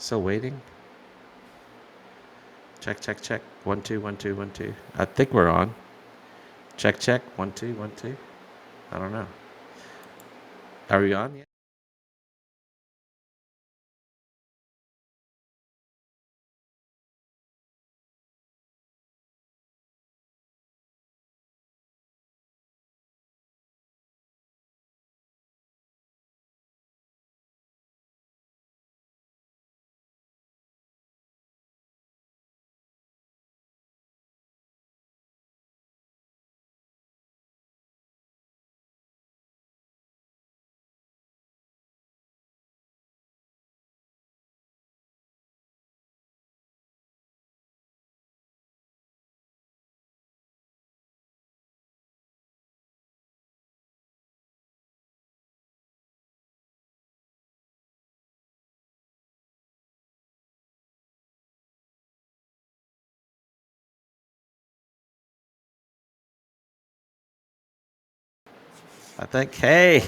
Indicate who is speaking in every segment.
Speaker 1: Still waiting. Check, check, check. 1 2 1 2 1 2. I think we're on. Check, check. 1 2 1 2. I don't know. Are we on yet? I think. Hey,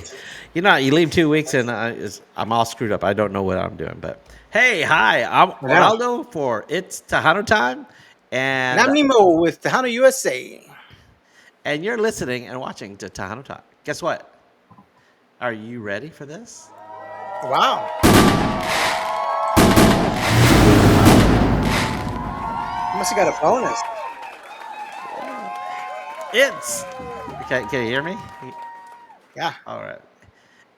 Speaker 1: you leave 2 weeks and I'm all screwed up. I don't know what I'm doing. But hey, hi, I'm
Speaker 2: I know.
Speaker 1: Aldo for It's Tejano Time,
Speaker 2: And I'm
Speaker 1: and
Speaker 2: Nemo with Tejano USA.
Speaker 1: and you're listening and watching to Tejano Time. Guess what? Are you ready for this?
Speaker 2: Wow. You must have got a bonus.
Speaker 1: It's can you hear me?
Speaker 2: Yeah.
Speaker 1: All right.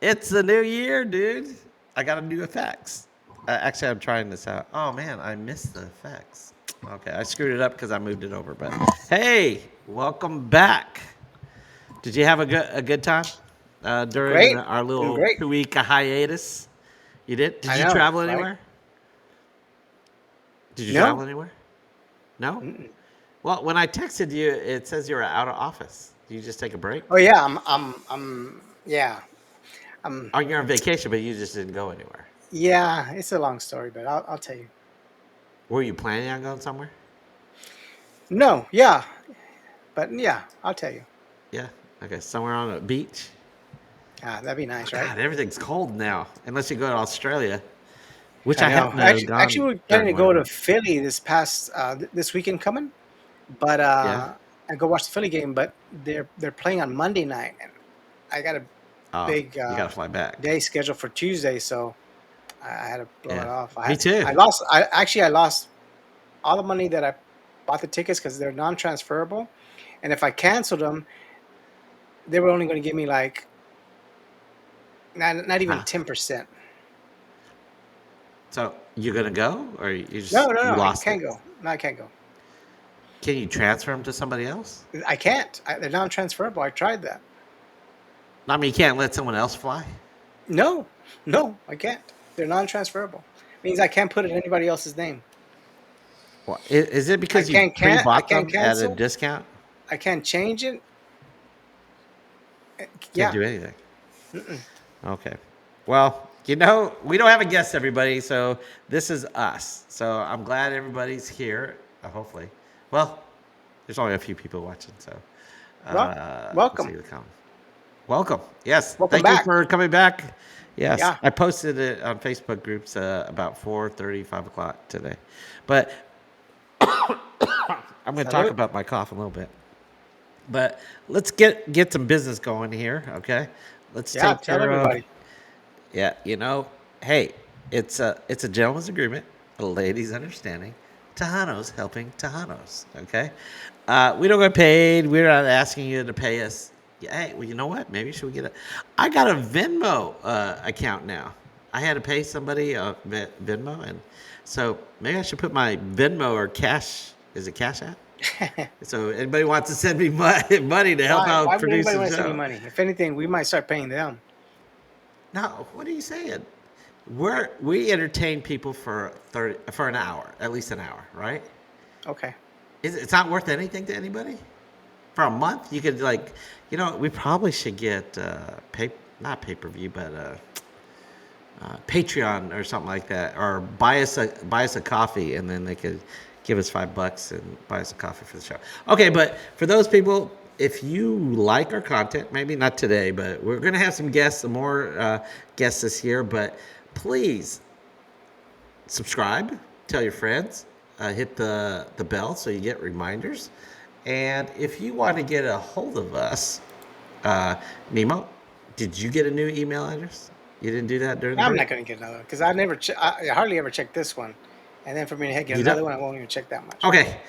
Speaker 1: It's the new year, dude. I got a new effects. Actually, I'm trying this out. Oh man, I missed the effects. Okay, I screwed it up because I moved it over. But hey, welcome back. Did you have a good time during
Speaker 2: Great.
Speaker 1: our
Speaker 2: Doing
Speaker 1: little
Speaker 2: great.
Speaker 1: 2 week hiatus? You did? Did
Speaker 2: I
Speaker 1: you
Speaker 2: know,
Speaker 1: travel
Speaker 2: right?
Speaker 1: anywhere? Did you travel
Speaker 2: No.
Speaker 1: anywhere? No.
Speaker 2: Mm-mm.
Speaker 1: Well, when I texted you, it says you're out of office. Did you just take a break?
Speaker 2: Oh yeah. Yeah.
Speaker 1: Oh, you're on vacation, but you just didn't go anywhere.
Speaker 2: Yeah. It's a long story, but I'll tell you.
Speaker 1: Were you planning on going somewhere?
Speaker 2: No. Yeah. But yeah, I'll tell you.
Speaker 1: Yeah. Okay. Somewhere on a beach.
Speaker 2: Ah, that'd be
Speaker 1: Oh,
Speaker 2: nice, right?
Speaker 1: God, everything's cold now. Unless you go to Australia, which
Speaker 2: I
Speaker 1: I
Speaker 2: know.
Speaker 1: happen to have
Speaker 2: Actually,
Speaker 1: gone
Speaker 2: we're planning
Speaker 1: during
Speaker 2: to go to
Speaker 1: winter.
Speaker 2: Philly this weekend coming, but
Speaker 1: Yeah.
Speaker 2: I go watch the Philly game. But they're playing on Monday night, and I got a
Speaker 1: Oh,
Speaker 2: big
Speaker 1: you got to fly back.
Speaker 2: day scheduled for Tuesday, so I had to blow
Speaker 1: Yeah.
Speaker 2: it off.
Speaker 1: Me too.
Speaker 2: I lost all the money that I bought the tickets because they're non-transferable, and if I canceled them, they were only going to give me like not even
Speaker 1: Huh.
Speaker 2: 10%.
Speaker 1: So you gonna go, or
Speaker 2: No, no,
Speaker 1: you
Speaker 2: no, I
Speaker 1: lost it?
Speaker 2: can't go. No, I can't go.
Speaker 1: Can you transfer them to somebody else?
Speaker 2: I can't. They're non-transferable. I tried that.
Speaker 1: I mean, you can't let someone else fly.
Speaker 2: No, no, I can't. They're non-transferable. Means I can't put it in anybody else's name.
Speaker 1: Well, is it because you
Speaker 2: I
Speaker 1: pre-bought
Speaker 2: can't
Speaker 1: them at a
Speaker 2: cancel.
Speaker 1: discount?
Speaker 2: I can't change it.
Speaker 1: Can't
Speaker 2: Yeah.
Speaker 1: do anything.
Speaker 2: Mm-mm.
Speaker 1: Okay. Well, we don't have a guest, everybody, so this is us. So I'm glad everybody's here, hopefully. Well, there's only a few people watching, so
Speaker 2: Well,
Speaker 1: let's see
Speaker 2: welcome.
Speaker 1: the comment. Welcome. Yes.
Speaker 2: Welcome
Speaker 1: Thank you
Speaker 2: back.
Speaker 1: for coming back. Yes.
Speaker 2: Yeah.
Speaker 1: I posted it on Facebook groups about 4:30, 5 o'clock today. But I'm going to talk
Speaker 2: Salute.
Speaker 1: about my cough a little bit. But let's get some business going here, okay? Let's
Speaker 2: Yeah.
Speaker 1: take
Speaker 2: Tell
Speaker 1: care of.
Speaker 2: everybody.
Speaker 1: Yeah, hey, it's a gentleman's agreement, a lady's understanding. Tejano's helping Tejanos. Okay, we don't get paid. We're not asking you to pay us. Yeah, hey, well, you know what? Maybe should we get a? I got a Venmo account now. I had to pay somebody Venmo, and so maybe I should put my Venmo or Cash. Is it Cash App? So anybody wants to send me money to help
Speaker 2: Why?
Speaker 1: out
Speaker 2: Why would
Speaker 1: produce
Speaker 2: anybody
Speaker 1: the
Speaker 2: want to send you
Speaker 1: show?
Speaker 2: money? If anything, we might start paying them.
Speaker 1: No, what are you saying? We entertain people for an hour, at least an hour, right?
Speaker 2: Okay.
Speaker 1: It's not worth anything to anybody. For a month, you could we probably should get not pay per view, but Patreon or something like that, or buy us a coffee, and then they could give us $5 and buy us a coffee for the show. Okay, but for those people, if you like our content, maybe not today, but we're gonna have some more guests this year. But please subscribe, tell your friends, hit the bell so you get reminders. And if you want to get a hold of us, uh, Nemo, did you get a new email address? You didn't do that during the
Speaker 2: I'm
Speaker 1: break?
Speaker 2: not going to get another because I never, I hardly ever check this one, and then for me to get
Speaker 1: You don't?
Speaker 2: another one, I won't even check that much.
Speaker 1: Okay.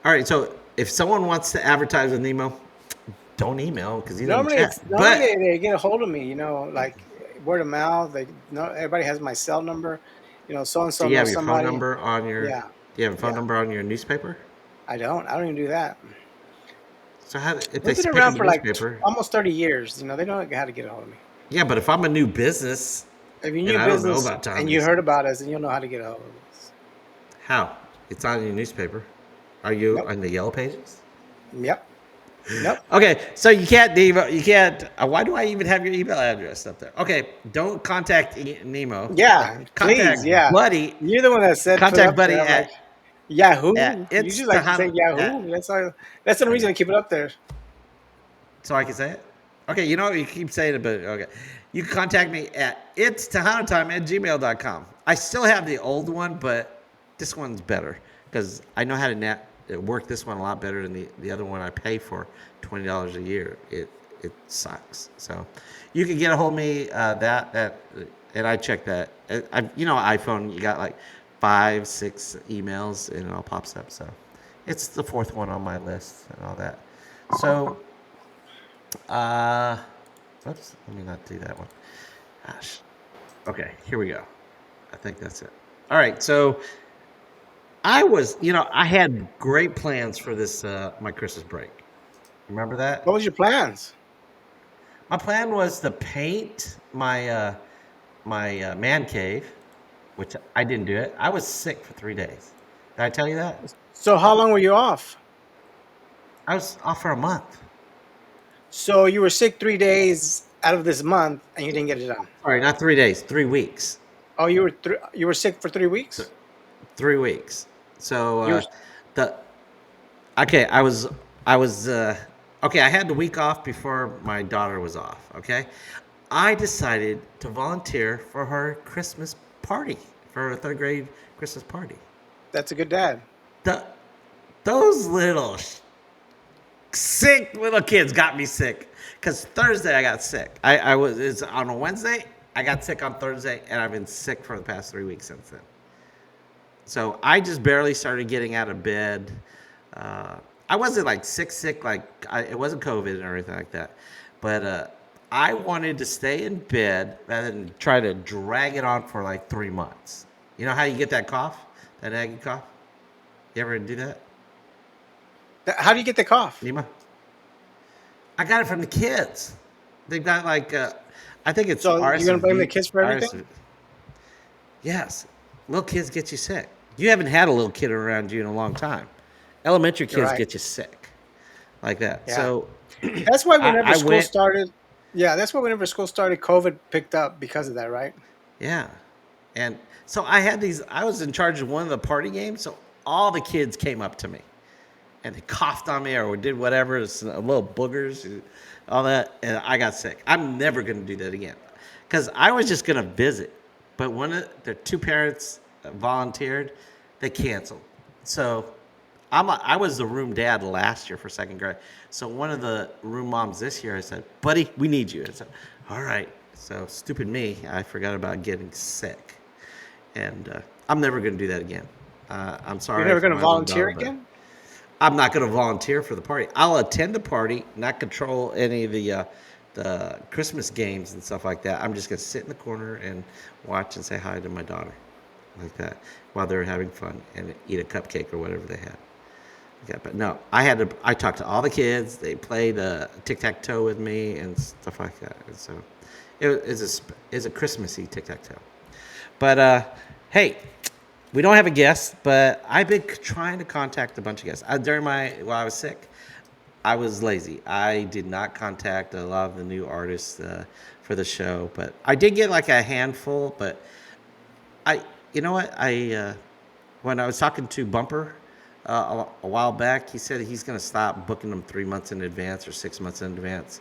Speaker 1: All right. So if someone wants to advertise with Nemo, don't email because he doesn't chat.
Speaker 2: Normally
Speaker 1: But
Speaker 2: they get a hold of me, like word of mouth. They know everybody has my cell number. So and
Speaker 1: do
Speaker 2: so
Speaker 1: you have
Speaker 2: knows
Speaker 1: your phone
Speaker 2: somebody.
Speaker 1: number on your?
Speaker 2: Yeah,
Speaker 1: Do you have a phone
Speaker 2: yeah.
Speaker 1: number on your newspaper?
Speaker 2: I don't. I don't even do that.
Speaker 1: So how, if they
Speaker 2: We've been
Speaker 1: pick up
Speaker 2: around
Speaker 1: the
Speaker 2: for like
Speaker 1: newspaper,
Speaker 2: almost 30 years. They know how to get a hold of me.
Speaker 1: yeah. But if I'm a new business
Speaker 2: If you
Speaker 1: and
Speaker 2: knew
Speaker 1: I don't know
Speaker 2: business
Speaker 1: about
Speaker 2: and you
Speaker 1: Tommy's,
Speaker 2: heard about us, then you'll know how to get a hold of us.
Speaker 1: how? It's on your newspaper. Are you
Speaker 2: Nope.
Speaker 1: on the yellow pages?
Speaker 2: Yep. Nope.
Speaker 1: Okay, so you can't Nemo. You can't. Why do I even have your email address up there? Okay, don't contact Nemo.
Speaker 2: Yeah. Please.
Speaker 1: Contact
Speaker 2: Yeah.
Speaker 1: Buddy.
Speaker 2: You're the one that said put it
Speaker 1: Contact
Speaker 2: up there.
Speaker 1: Buddy
Speaker 2: I'm like
Speaker 1: at
Speaker 2: Yahoo. You
Speaker 1: it's
Speaker 2: just like to say
Speaker 1: Tejano at.
Speaker 2: Yahoo. That's all. That's the reason
Speaker 1: Okay,
Speaker 2: I keep it up there.
Speaker 1: so I can say it. Okay, you know what? You keep saying it, but okay. You can contact me at ItsTejanoTime@gmail.com. I still have the old one, but this one's better because I know how to work this one a lot better than the other one I pay for $20 a year. It sucks. So you can get a hold of me and I check that. iPhone, you got like 5, 6 emails and it all pops up. So it's the fourth one on my list and all that. So uh, oops, let me not do that one. Gosh. Okay, here we go. I think that's it. All right, so I had great plans for this my Christmas break. Remember that?
Speaker 2: What was your plans?
Speaker 1: My plan was to paint my man cave, which I didn't do it. I was sick for 3 days. Did I tell you that?
Speaker 2: So how long were you off?
Speaker 1: I was off for a month.
Speaker 2: So you were sick 3 days out of this month, and you didn't get it done.
Speaker 1: Sorry, not 3 days, 3 weeks.
Speaker 2: Oh, you were sick for 3 weeks.
Speaker 1: 3 weeks. So
Speaker 2: You were
Speaker 1: the okay, I was okay. I had the week off before my daughter was off. Okay, I decided to volunteer for her Christmas party for her third grade Christmas party.
Speaker 2: That's a good dad.
Speaker 1: The those little sick little kids got me sick because Thursday I got sick. I was it's on a Wednesday. I got sick on Thursday, and I've been sick for the past 3 weeks since then. So I just barely started getting out of bed. Uh, I wasn't like sick, it wasn't COVID or anything like that. But I wanted to stay in bed rather than try to drag it on for like 3 months. You know how you get that cough, that nagging cough? You ever do that,
Speaker 2: How do you get the cough?
Speaker 1: Nima? I got it from the kids. They've got like, I think it's
Speaker 2: So you're gonna blame the
Speaker 1: RSV.
Speaker 2: kids for everything?
Speaker 1: Yes, little kids get you sick. You haven't had a little kid around you in a long time. Elementary
Speaker 2: You're
Speaker 1: kids
Speaker 2: right.
Speaker 1: get you sick like that.
Speaker 2: Yeah.
Speaker 1: So
Speaker 2: That's why whenever
Speaker 1: I
Speaker 2: school
Speaker 1: went,
Speaker 2: started, yeah, that's why whenever school started, COVID picked up because of that, right?
Speaker 1: yeah, and so I had these. I was in charge of one of the party games, so all the kids came up to me and they coughed on me or did whatever, little boogers, all that, and I got sick. I'm never going to do that again because I was just going to visit, but one of the two parents volunteered, they canceled. So I was the room dad last year for second grade. So one of the room moms this year, I said, "Buddy, we need you." I said, "All right." So stupid me, I forgot about getting sick, and I'm never going to do that again. I'm
Speaker 2: You're
Speaker 1: sorry
Speaker 2: never
Speaker 1: for
Speaker 2: gonna
Speaker 1: my little
Speaker 2: volunteer
Speaker 1: daughter, but
Speaker 2: again?
Speaker 1: I'm not going to volunteer for the party. I'll attend the party, not control any of the Christmas games and stuff like that. I'm just going to sit in the corner and watch and say hi to my daughter, like that, while they're having fun and eat a cupcake or whatever they had. Okay, but no, I had to. I talked to all the kids. They played tic tac toe with me and stuff like that. And so it's a Christmassy tic tac toe. But hey, we don't have a guest, but I've been trying to contact a bunch of guests. While I was sick, I was lazy. I did not contact a lot of the new artists for the show, but I did get like a handful. But you know what? When I was talking to Bumper a while back, he said he's going to stop booking them 3 months in advance or 6 months in advance,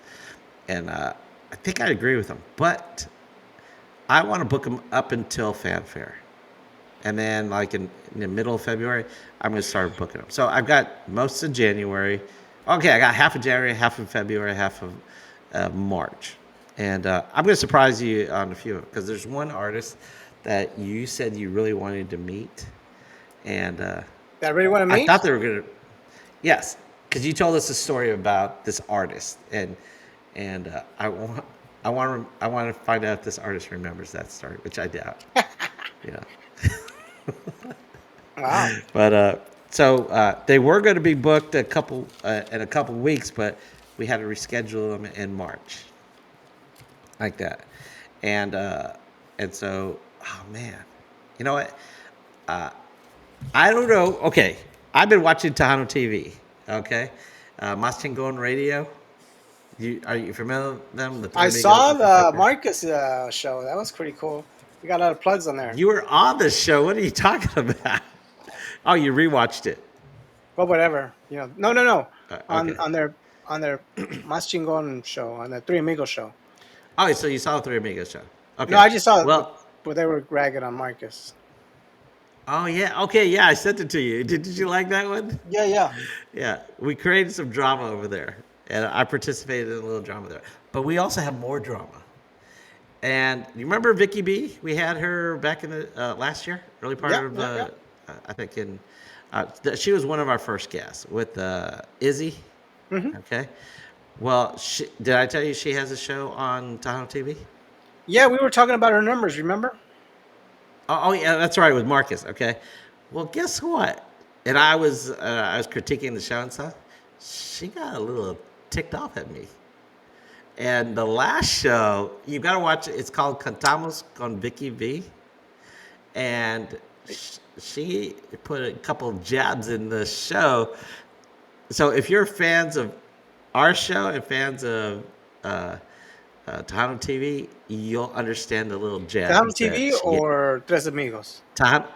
Speaker 1: and I think I agree with him. But I want to book them up until Fanfare. and then like in the middle of February, I'm gonna start booking them. So I've got most of January. Okay, I got half of January, half of February, half of March, and I'm gonna surprise you on a few of them because there's one artist that you said you really wanted to meet, and
Speaker 2: That I really want to
Speaker 1: I thought
Speaker 2: meet.
Speaker 1: they were gonna. Yes, because you told us a story about this artist, and I want to find out if this artist remembers that story, which I doubt. You know.
Speaker 2: Wow.
Speaker 1: But so they were going to be booked in a couple weeks, but we had to reschedule them in March, like that, and uh, and so oh man, you know what? I don't know. Okay, I've been watching Tejano TV. Okay, Mas Chingon Radio. Are you familiar with them? The Three
Speaker 2: I
Speaker 1: Amigos
Speaker 2: saw
Speaker 1: and stuff like
Speaker 2: the
Speaker 1: that.
Speaker 2: Marcus show. That was pretty cool. We got a lot of plugs on there.
Speaker 1: You were on the show. What are you talking about? Oh, you rewatched it.
Speaker 2: Well, whatever. No, no, no. On
Speaker 1: Okay.
Speaker 2: on their on their Mas Chingon show, on the Three Amigos show.
Speaker 1: Oh, so you saw the Three Amigos show.
Speaker 2: No,
Speaker 1: Okay.
Speaker 2: I just saw
Speaker 1: Well,
Speaker 2: but they were ragging on Marcus.
Speaker 1: oh yeah. Okay, yeah, I sent it to you. Did you like that one?
Speaker 2: Yeah, yeah,
Speaker 1: Yeah, we created some drama over there, and I participated in a little drama there. But we also have more drama. And you remember Vicky B? We had her back in the last year, early part
Speaker 2: yeah,
Speaker 1: of
Speaker 2: yeah, yeah.
Speaker 1: I think in. She was one of our first guests with Izzy.
Speaker 2: hmm
Speaker 1: Okay. Well, did I tell you she has a show on Tahoe TV?
Speaker 2: Yeah, we were talking about her numbers. Remember?
Speaker 1: Oh yeah, that's right with Marcus. Okay. Well, guess what? And I was critiquing the show and stuff. She got a little ticked off at me. And the last show, you got to watch it. It's called Cantamos con Vicky V, and she put a couple of jabs in the show. So if you're fans of our show and fans of uh, Tejano TV, you'll understand the little
Speaker 2: Tejano
Speaker 1: jabs that
Speaker 2: TV
Speaker 1: she gave.
Speaker 2: or Tres Amigos?
Speaker 1: Tejano,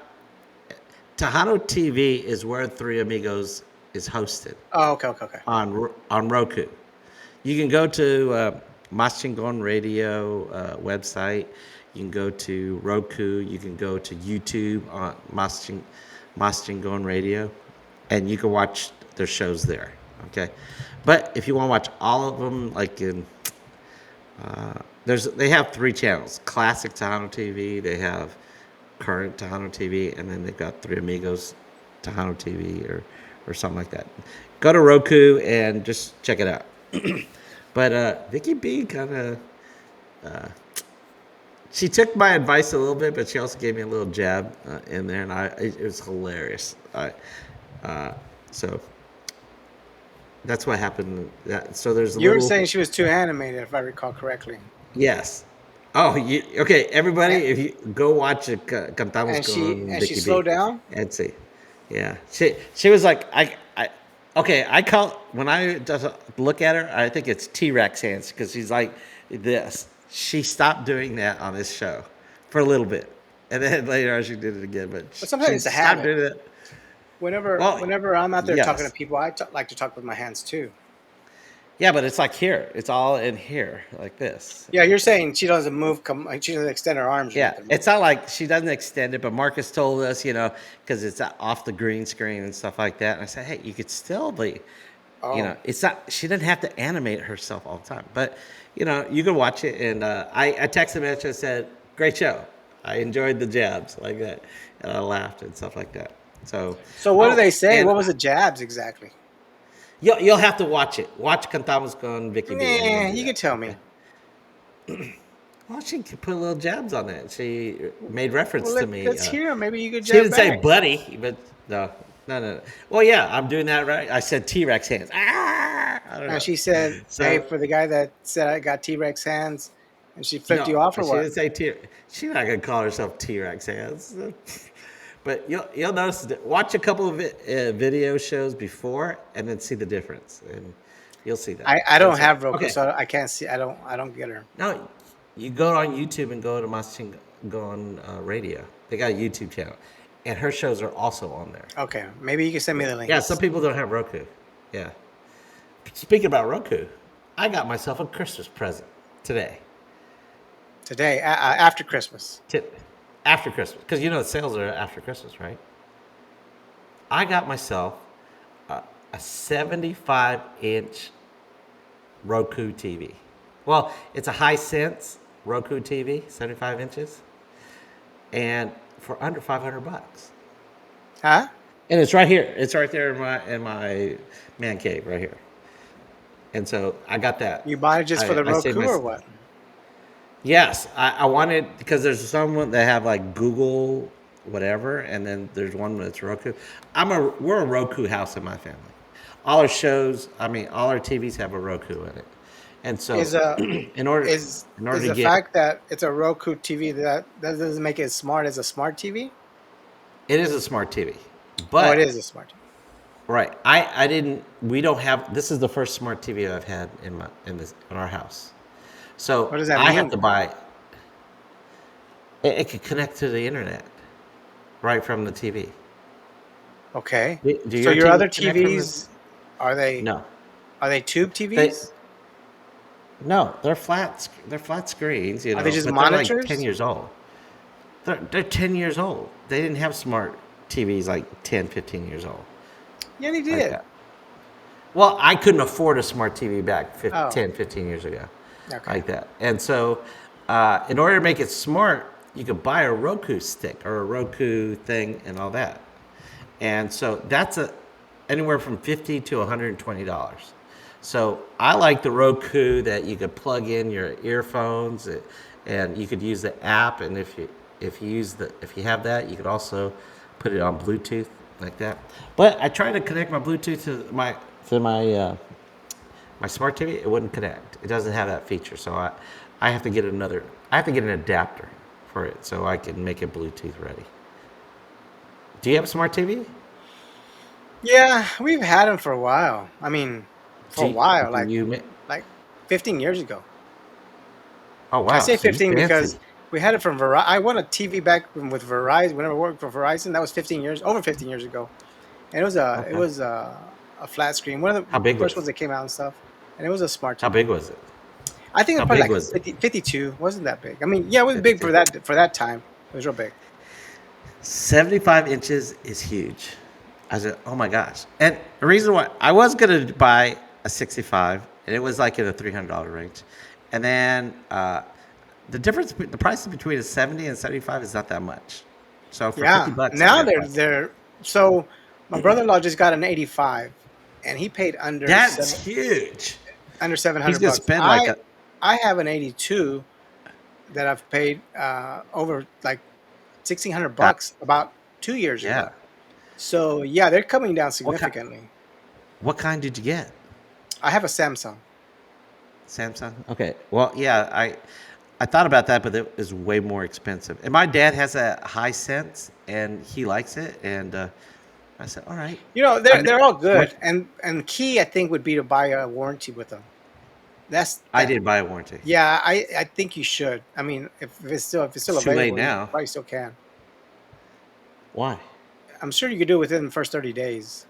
Speaker 1: Tejano TV is where Three Amigos is hosted
Speaker 2: Oh, okay, okay, okay.
Speaker 1: on Roku. You can go to Mas Chingon Radio website. You can go to Roku. You can go to YouTube on Mas Chingon Radio, and you can watch their shows there. Okay, but if you want to watch all of them, like in they have three channels: Classic Tejano TV. They have Current Tejano TV, and then they've got Three Amigos Tejano TV or something like that. Go to Roku and just check it out. But Vicky B kind of she took my advice a little bit, but she also gave me a little jab in there, and it was hilarious. Uh, so that's what happened. So there's a
Speaker 2: You were
Speaker 1: little
Speaker 2: saying she was too animated, if I recall correctly,
Speaker 1: yes. Oh, okay, everybody,
Speaker 2: and,
Speaker 1: if you go watch it, Cantamos
Speaker 2: and she
Speaker 1: con
Speaker 2: and she
Speaker 1: Vicky B,
Speaker 2: slowed down.
Speaker 1: and see, yeah, she was like okay, I call when I just look at her, I think it's T-Rex hands because she's like this. She stopped doing that on this show for a little bit, and then later on she did it again. But
Speaker 2: But sometimes
Speaker 1: she
Speaker 2: it's a
Speaker 1: stopped
Speaker 2: habit.
Speaker 1: doing it.
Speaker 2: Whenever
Speaker 1: Well,
Speaker 2: whenever I'm out there talking to
Speaker 1: yes,
Speaker 2: people, like to talk with my hands too.
Speaker 1: yeah, but it's like here. It's all in here, like this.
Speaker 2: Yeah, you're saying she doesn't move. She doesn't extend her arms or
Speaker 1: Yeah,
Speaker 2: nothing.
Speaker 1: it's not like she doesn't extend it, but Marcus told us, because it's off the green screen and stuff like that. And I said, hey, you could still be,
Speaker 2: Oh,
Speaker 1: it's not. She doesn't have to animate herself all the time, but you can watch it. And I texted Mitch and said, great show. I enjoyed the jabs like that, and I laughed and stuff like that. So,
Speaker 2: so what do they say?
Speaker 1: and
Speaker 2: What was the jabs exactly?
Speaker 1: you'll have to watch it. Watch Cantamos con Vicky B, and you'll
Speaker 2: Nah,
Speaker 1: do
Speaker 2: you
Speaker 1: that.
Speaker 2: could tell
Speaker 1: Okay.
Speaker 2: me.
Speaker 1: Well, she could put little jabs on it. She made reference
Speaker 2: Well,
Speaker 1: to me.
Speaker 2: let's hear. Maybe you could
Speaker 1: She
Speaker 2: jab
Speaker 1: didn't say
Speaker 2: back.
Speaker 1: buddy, but no, no, no. Well, yeah, I'm doing that right. I said T-Rex hands. Ah, I don't
Speaker 2: And
Speaker 1: know.
Speaker 2: she said, "Hey,
Speaker 1: So
Speaker 2: for the guy that said I got T-Rex hands," and she flipped
Speaker 1: no,
Speaker 2: you off or
Speaker 1: she
Speaker 2: what?
Speaker 1: didn't say T. She's not gonna call herself T-Rex hands. But you'll notice that watch a couple of video shows before and then see the difference, and you'll see that.
Speaker 2: I
Speaker 1: And
Speaker 2: don't
Speaker 1: so
Speaker 2: have Roku,
Speaker 1: okay,
Speaker 2: so I can't see. I don't get her.
Speaker 1: no, you go on YouTube and go to Masing go on radio. They got a YouTube channel, and her shows are also on there.
Speaker 2: Okay, maybe you can send me the
Speaker 1: Yeah, some
Speaker 2: links
Speaker 1: people don't have Roku. Yeah. Speaking about Roku, I got myself a Christmas present today.
Speaker 2: today after Christmas.
Speaker 1: Ti- after Christmas, because you know the sales are after Christmas, right? I got myself a 75-inch Roku TV. Well, it's a Hisense Roku TV, 75 inches, and for under $500.
Speaker 2: Huh?
Speaker 1: And it's right here. It's right there in my man cave right here. And so I got that.
Speaker 2: You bought it just for the
Speaker 1: I saved
Speaker 2: Roku
Speaker 1: my.
Speaker 2: or what?
Speaker 1: Yes, I wanted because there's someone that have like Google whatever, and then there's one that's Roku. We're a Roku house in my family. All our shows, I mean, all our TVs have a Roku in it, and
Speaker 2: Is
Speaker 1: so
Speaker 2: a
Speaker 1: in order in order
Speaker 2: is
Speaker 1: to
Speaker 2: the
Speaker 1: get
Speaker 2: fact that it's a Roku TV that doesn't make it as smart as a smart TV?
Speaker 1: it is a smart TV,
Speaker 2: Oh, it
Speaker 1: but
Speaker 2: is a smart TV.
Speaker 1: right, I didn't. We don't have. This is the first smart TV I've had in our house. So
Speaker 2: What does that
Speaker 1: I have
Speaker 2: mean?
Speaker 1: to buy. It could connect to the internet right from the TV.
Speaker 2: Okay.
Speaker 1: Do
Speaker 2: So
Speaker 1: your
Speaker 2: your other
Speaker 1: TVs connect from the?
Speaker 2: TVs are they
Speaker 1: No,
Speaker 2: are they tube
Speaker 1: they
Speaker 2: TVs?
Speaker 1: no, they're flat. They're flat screens,
Speaker 2: Are they just
Speaker 1: but they're like 10
Speaker 2: monitors?
Speaker 1: years old. They're 10 years old. They didn't have smart TVs like 10, 15 years old
Speaker 2: Yeah, they
Speaker 1: like
Speaker 2: did.
Speaker 1: that. Well, I couldn't afford a smart TV back
Speaker 2: Oh,
Speaker 1: 10, 15 years ago,
Speaker 2: okay.
Speaker 1: like that. And so, in order to make it smart, you could buy a Roku stick or a Roku thing and all that. And so that's anywhere from $50 to $120. So I like the Roku that you could plug in your earphones, and you could use the app. And if you have that, you could also put it on Bluetooth like that. But I tried to connect my Bluetooth to my smart TV. It wouldn't connect. It doesn't have that feature. So I have to get another. I have to get an adapter for it so I can make it Bluetooth ready. Do you have a smart TV?
Speaker 2: Yeah, we've had them for a while. I mean, for a
Speaker 1: Do,
Speaker 2: while,
Speaker 1: do
Speaker 2: like
Speaker 1: you?
Speaker 2: like 15 years ago.
Speaker 1: Oh
Speaker 2: I
Speaker 1: wow,
Speaker 2: say
Speaker 1: so you
Speaker 2: 15 because
Speaker 1: fancy.
Speaker 2: we had it from Verizon. I won a TV back with Verizon. Whenever I worked for Verizon, that was 15 years, over 15 years ago, and it
Speaker 1: Okay.
Speaker 2: was a flat screen, one of
Speaker 1: How
Speaker 2: the
Speaker 1: big
Speaker 2: first
Speaker 1: was
Speaker 2: ones
Speaker 1: it?
Speaker 2: that came out and stuff, and it was a smart
Speaker 1: How
Speaker 2: TV.
Speaker 1: big was it?
Speaker 2: I think it
Speaker 1: How
Speaker 2: was probably
Speaker 1: big
Speaker 2: like
Speaker 1: was it?
Speaker 2: 52. Wasn't that big? I mean, yeah, it was big
Speaker 1: 52.
Speaker 2: for that time. It was real big.
Speaker 1: 75 inches is huge. I said, oh my gosh. And the reason why I was going to buy a 65, and it was like in the $300 range. And then the price between a 70 and 75 is not that much. So for 50
Speaker 2: Yeah.
Speaker 1: bucks, I
Speaker 2: Now
Speaker 1: got to buy.
Speaker 2: they're so. My brother-in-law just got an 85, and he paid
Speaker 1: That's huge.
Speaker 2: under
Speaker 1: He's
Speaker 2: 700
Speaker 1: going to
Speaker 2: bucks.
Speaker 1: spend like a,
Speaker 2: I have an 82 that I've paid over like 1,600
Speaker 1: uh,
Speaker 2: bucks about 2 years
Speaker 1: yeah.
Speaker 2: ago. So yeah, they're coming down
Speaker 1: What kind,
Speaker 2: significantly.
Speaker 1: what kind did you get?
Speaker 2: I have a Samsung.
Speaker 1: Samsung. Okay. Well, yeah, I thought about that, but it is way more expensive. And my dad has a high sense, and he likes it. And I said, all right.
Speaker 2: You know,
Speaker 1: I
Speaker 2: they're all
Speaker 1: what
Speaker 2: good, and key I think would be to buy a warranty with them. That's
Speaker 1: I
Speaker 2: that.
Speaker 1: did buy a warranty.
Speaker 2: Yeah, I think you should. I mean, if it's still
Speaker 1: It's too late
Speaker 2: available, you
Speaker 1: now.
Speaker 2: probably still can.
Speaker 1: Why?
Speaker 2: I'm sure you could do it within the first 30 days.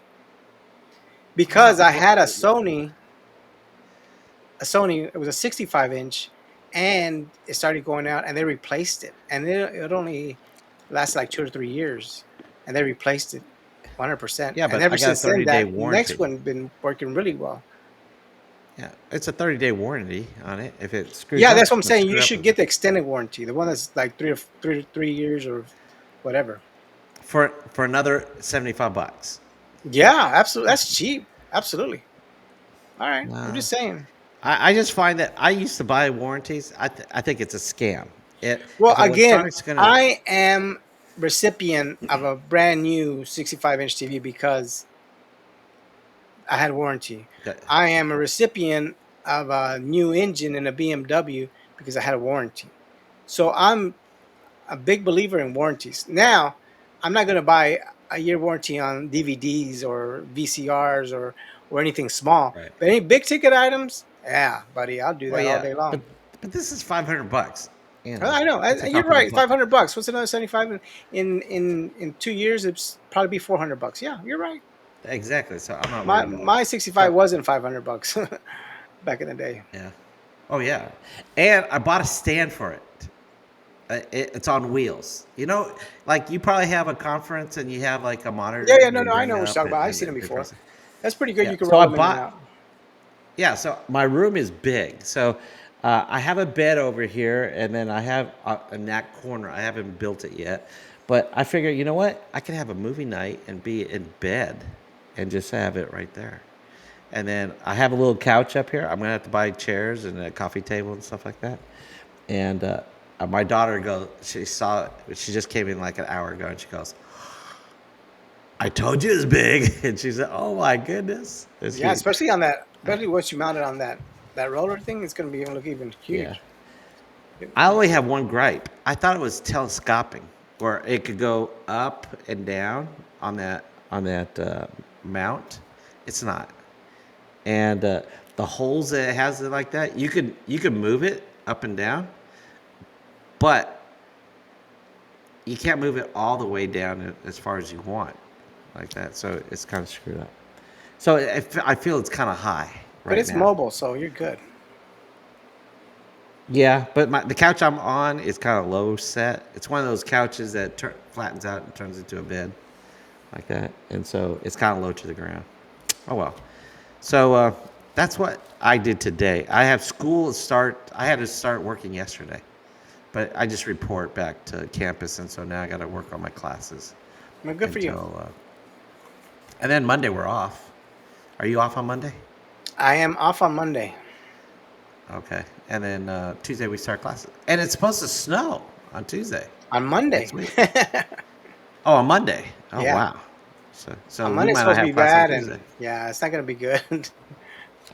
Speaker 2: Because I had a Sony, it was a 65 inch, and it started going out, and they replaced it, and it only lasted like 2 or 3 years, and they replaced it 100%.
Speaker 1: Yeah,
Speaker 2: And
Speaker 1: but
Speaker 2: ever
Speaker 1: I got a
Speaker 2: since then,
Speaker 1: 30-day
Speaker 2: that next
Speaker 1: warranty.
Speaker 2: one been working really well.
Speaker 1: Yeah, it's a 30-day warranty on it. If it screws
Speaker 2: Yeah,
Speaker 1: up,
Speaker 2: that's what I'm
Speaker 1: it's gonna
Speaker 2: saying. You
Speaker 1: screw up
Speaker 2: should get the extended warranty, the one that's like 3 years or whatever.
Speaker 1: for another 75 bucks.
Speaker 2: Yeah, absolutely. That's cheap. Absolutely. All right. I'm
Speaker 1: No.
Speaker 2: just saying.
Speaker 1: I just find that I used to buy warranties. I think it's a scam.
Speaker 2: Well,
Speaker 1: If an
Speaker 2: again,
Speaker 1: electronic's gonna,
Speaker 2: I am recipient of a brand new 65-inch TV because I had warranty. I am a recipient of a new engine in a BMW because I had a warranty. So I'm a big believer in warranties. Now, I'm not going to buy a year warranty on DVDs or VCRs or anything small,
Speaker 1: right.
Speaker 2: but any big ticket items, yeah, buddy, I'll do
Speaker 1: Well,
Speaker 2: that all
Speaker 1: yeah,
Speaker 2: day
Speaker 1: but
Speaker 2: long.
Speaker 1: this is 500 bucks.
Speaker 2: I know.
Speaker 1: It's a
Speaker 2: You're
Speaker 1: couple of
Speaker 2: right.
Speaker 1: bucks.
Speaker 2: 500 bucks. What's another 75 in 2 years? It's probably be 400 bucks. Yeah, you're right.
Speaker 1: Exactly. So I'm not
Speaker 2: My
Speaker 1: worried about it.
Speaker 2: my 65
Speaker 1: So
Speaker 2: wasn't 500 bucks back in the day.
Speaker 1: yeah. Oh yeah. And I bought a stand for it. It's on wheels. You know, like you probably have a conference and you have like a
Speaker 2: Yeah,
Speaker 1: monitor
Speaker 2: yeah,
Speaker 1: and
Speaker 2: no,
Speaker 1: you
Speaker 2: no, I
Speaker 1: bring
Speaker 2: know what you're
Speaker 1: up
Speaker 2: talking about. I've
Speaker 1: and
Speaker 2: seen them
Speaker 1: they
Speaker 2: before.
Speaker 1: press it.
Speaker 2: That's pretty good.
Speaker 1: Yeah.
Speaker 2: You can
Speaker 1: So
Speaker 2: roll
Speaker 1: I
Speaker 2: them in and
Speaker 1: bought.
Speaker 2: out.
Speaker 1: Yeah. So my room is big. So I have a bed over here, and then I have in that corner. I haven't built it yet, but I figure, you know what? I can have a movie night and be in bed, and just have it right there. And then I have a little couch up here. I'm gonna have to buy chairs and a coffee table and stuff like that. And my daughter goes, she saw it. She just came in like an hour ago, and she goes, "I told you it's big." And she said, "Oh my goodness, it's
Speaker 2: Yeah,
Speaker 1: huge."
Speaker 2: especially on that, especially once you mount it on that roller thing, it's gonna be even look even
Speaker 1: Yeah.
Speaker 2: huge.
Speaker 1: I only have one gripe. I thought it was telescoping, where it could go up and down on that mount. It's not, and the holes that it has it like that, you could move it up and down, but you can't move it all the way down as far as you want, like that. So it's kind of screwed up. So I feel it's kind of high
Speaker 2: But
Speaker 1: right
Speaker 2: it's
Speaker 1: now.
Speaker 2: mobile, so you're good.
Speaker 1: Yeah, but the couch I'm on is kind of low set. It's one of those couches that flattens out and turns into a bed like that, and so it's kind of low to the ground. Oh well. So that's what I did today. I have school start. I had to start working yesterday, but I just report back to campus, and so now I got to work on my classes
Speaker 2: Well, good for you.
Speaker 1: until. And then Monday we're off. Are you off on Monday?
Speaker 2: I am off on Monday.
Speaker 1: Okay. And then Tuesday we start classes, and it's supposed to snow on Tuesday
Speaker 2: On Monday.
Speaker 1: next week. Oh, on Monday. Oh
Speaker 2: Yeah.
Speaker 1: wow. So
Speaker 2: On
Speaker 1: we
Speaker 2: Monday it's
Speaker 1: might not
Speaker 2: supposed to
Speaker 1: have
Speaker 2: be
Speaker 1: class on
Speaker 2: bad,
Speaker 1: Tuesday.
Speaker 2: and yeah, it's not gonna be good.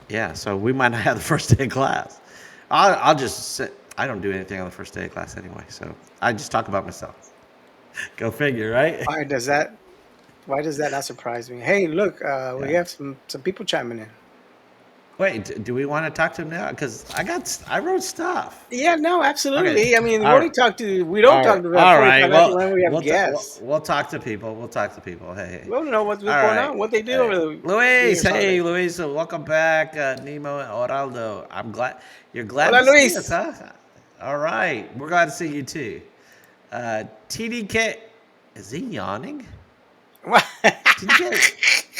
Speaker 1: Yeah, so we might not have the first day of class. I'll just sit. I don't do anything on the first day of class anyway, so I just talk about myself. Go figure, right?
Speaker 2: Why does that? Why does that not surprise me? Hey, look, we
Speaker 1: Yeah.
Speaker 2: have some people chiming in.
Speaker 1: Wait, do we want to talk to him now? Because I wrote stuff.
Speaker 2: Yeah, no,
Speaker 1: Okay.
Speaker 2: absolutely. I mean,
Speaker 1: All right.
Speaker 2: we don't
Speaker 1: All
Speaker 2: talk
Speaker 1: right.
Speaker 2: to them
Speaker 1: All right.
Speaker 2: 45 minutes
Speaker 1: Well,
Speaker 2: when we have
Speaker 1: we'll, t- we'll
Speaker 2: guests.
Speaker 1: we'll talk to people. We'll talk to people. Hey.
Speaker 2: We don't know what's
Speaker 1: All
Speaker 2: going
Speaker 1: right.
Speaker 2: on, what they do over
Speaker 1: Hey.
Speaker 2: the New
Speaker 1: Luis.
Speaker 2: Year's
Speaker 1: Hey,
Speaker 2: holiday.
Speaker 1: Luis. Welcome back, Nemo and Oraldo. I'm glad you're glad
Speaker 2: Hola,
Speaker 1: to see us,
Speaker 2: Luis.
Speaker 1: huh? All right. We're glad to see you too. TDK, is he yawning? TDK,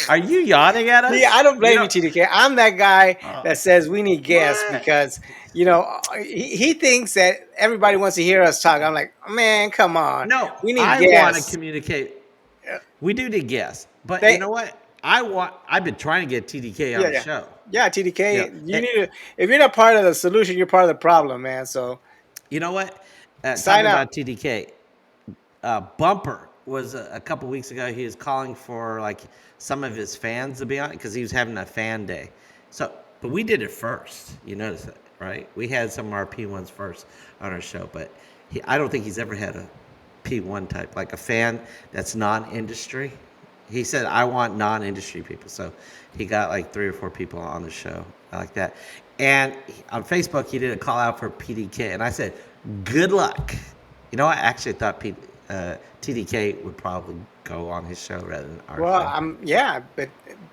Speaker 1: are you yawning at
Speaker 2: See,
Speaker 1: us?
Speaker 2: I don't
Speaker 1: You
Speaker 2: blame you,
Speaker 1: know,
Speaker 2: TDK. I'm that guy
Speaker 1: uh,
Speaker 2: that says we need guests
Speaker 1: what?
Speaker 2: because he thinks that everybody wants to hear us talk. I'm like, man, come on,
Speaker 1: No,
Speaker 2: we need
Speaker 1: I want to
Speaker 2: guests.
Speaker 1: communicate.
Speaker 2: Uh,
Speaker 1: We do need guests, but you
Speaker 2: They,
Speaker 1: know what? I've been trying to get TDK on
Speaker 2: yeah,
Speaker 1: the
Speaker 2: yeah,
Speaker 1: show.
Speaker 2: yeah,
Speaker 1: You
Speaker 2: TDK.
Speaker 1: know,
Speaker 2: You need to. If you're not part of the solution, you're part of the problem, man. So
Speaker 1: you know what?
Speaker 2: sign
Speaker 1: Talking
Speaker 2: up.
Speaker 1: about TDK, Bumper was a couple weeks ago. He was calling for like some of his fans to be on because he was having a fan day. So, but we did it first. You notice that, right? We had some of our P1s first on our show, but I don't think he's ever had a P1 type like a fan that's non-industry. He said, "I want non-industry people." So he got like 3 or 4 people on the show like that. And on Facebook, he did a call out for PDK, and I said, "Good luck." You know, I actually thought TDK would probably go on his show rather than our
Speaker 2: Well,
Speaker 1: show.
Speaker 2: yeah, but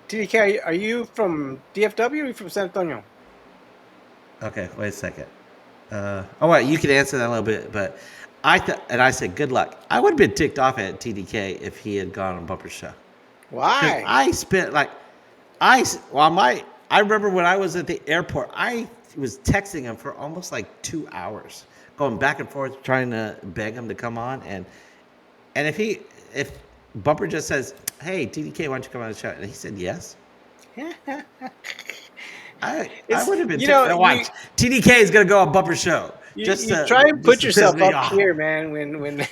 Speaker 2: TDK, are you from DFW or are you from San Antonio?
Speaker 1: Okay, wait a second. Oh, well, you could answer that a little bit, but I thought, and I said, "Good luck." I would have been ticked off at TDK if he had gone on Bumper's show because
Speaker 2: Why?
Speaker 1: I spent like well, I remember when I was at the airport, I was texting him for almost like 2 hours, going back and forth, trying to beg him to come on, and if Bumper just says, "Hey, TDK, why don't you come on the show?" and he said yes, I
Speaker 2: It's
Speaker 1: would have been.
Speaker 2: you know
Speaker 1: Watch, TDK is gonna go on Bumper's show
Speaker 2: you try and
Speaker 1: just
Speaker 2: put
Speaker 1: to piss
Speaker 2: yourself
Speaker 1: me
Speaker 2: up
Speaker 1: off.
Speaker 2: here, man. When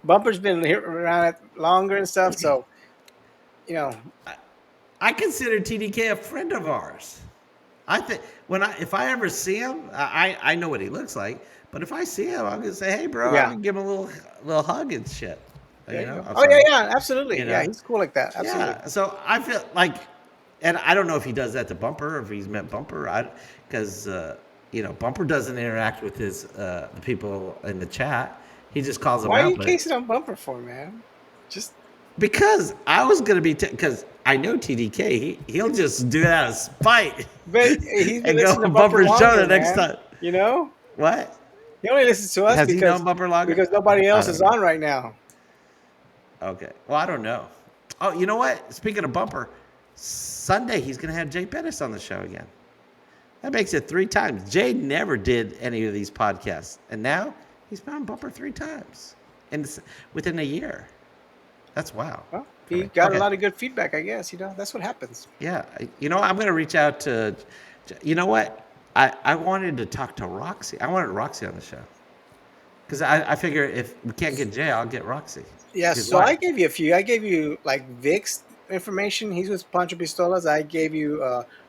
Speaker 2: Bumper's been here around longer and stuff, so you know.
Speaker 1: I consider TDK a friend of ours. I think if I ever see him, I know what he looks like. But if I see him, I'm gonna say, "Hey, bro," I'm
Speaker 2: Yeah,
Speaker 1: gonna give him a little hug and shit.
Speaker 2: there
Speaker 1: You
Speaker 2: you
Speaker 1: know,
Speaker 2: go.
Speaker 1: I'm
Speaker 2: Oh yeah,
Speaker 1: sorry.
Speaker 2: yeah, absolutely.
Speaker 1: You
Speaker 2: Yeah,
Speaker 1: know,
Speaker 2: he's cool like that. Absolutely.
Speaker 1: yeah. So I feel like, and I don't know if he does that to Bumper, or if he's met Bumper. Because Bumper doesn't interact with the people in the chat. He just calls them
Speaker 2: Why are
Speaker 1: out.
Speaker 2: you
Speaker 1: But
Speaker 2: casing on Bumper for, man? Just
Speaker 1: because I was gonna be, because I know TDK, he'll just do it out of spite
Speaker 2: but he's been
Speaker 1: and go
Speaker 2: listening to
Speaker 1: on
Speaker 2: Bumper
Speaker 1: Bumper's show
Speaker 2: longer,
Speaker 1: the next
Speaker 2: man.
Speaker 1: time.
Speaker 2: You know,
Speaker 1: What?
Speaker 2: He only listens to us
Speaker 1: Has he known Bumper longer?
Speaker 2: because nobody
Speaker 1: I
Speaker 2: else
Speaker 1: don't
Speaker 2: is
Speaker 1: know.
Speaker 2: on right now.
Speaker 1: Okay. Well, I don't know. Oh, you know what? Speaking of Bumper, Sunday he's going to have Jay Pettis on the show again. That makes it 3 times. Jay never did any of these podcasts, and now he's been on Bumper 3 times, and within a year. That's wow
Speaker 2: Well,
Speaker 1: for
Speaker 2: he
Speaker 1: me.
Speaker 2: got a
Speaker 1: Okay.
Speaker 2: lot of good feedback, I guess. That's what happens.
Speaker 1: Yeah. I'm going to reach out to. You know what? I wanted to talk to Roxy. I wanted Roxy on the show because I figure if we can't get Jay, I'll get Roxy,
Speaker 2: Yeah,
Speaker 1: his
Speaker 2: so I
Speaker 1: wife.
Speaker 2: gave you a few. I gave you like Vic's information. He's with Pancho Pistolas. I gave you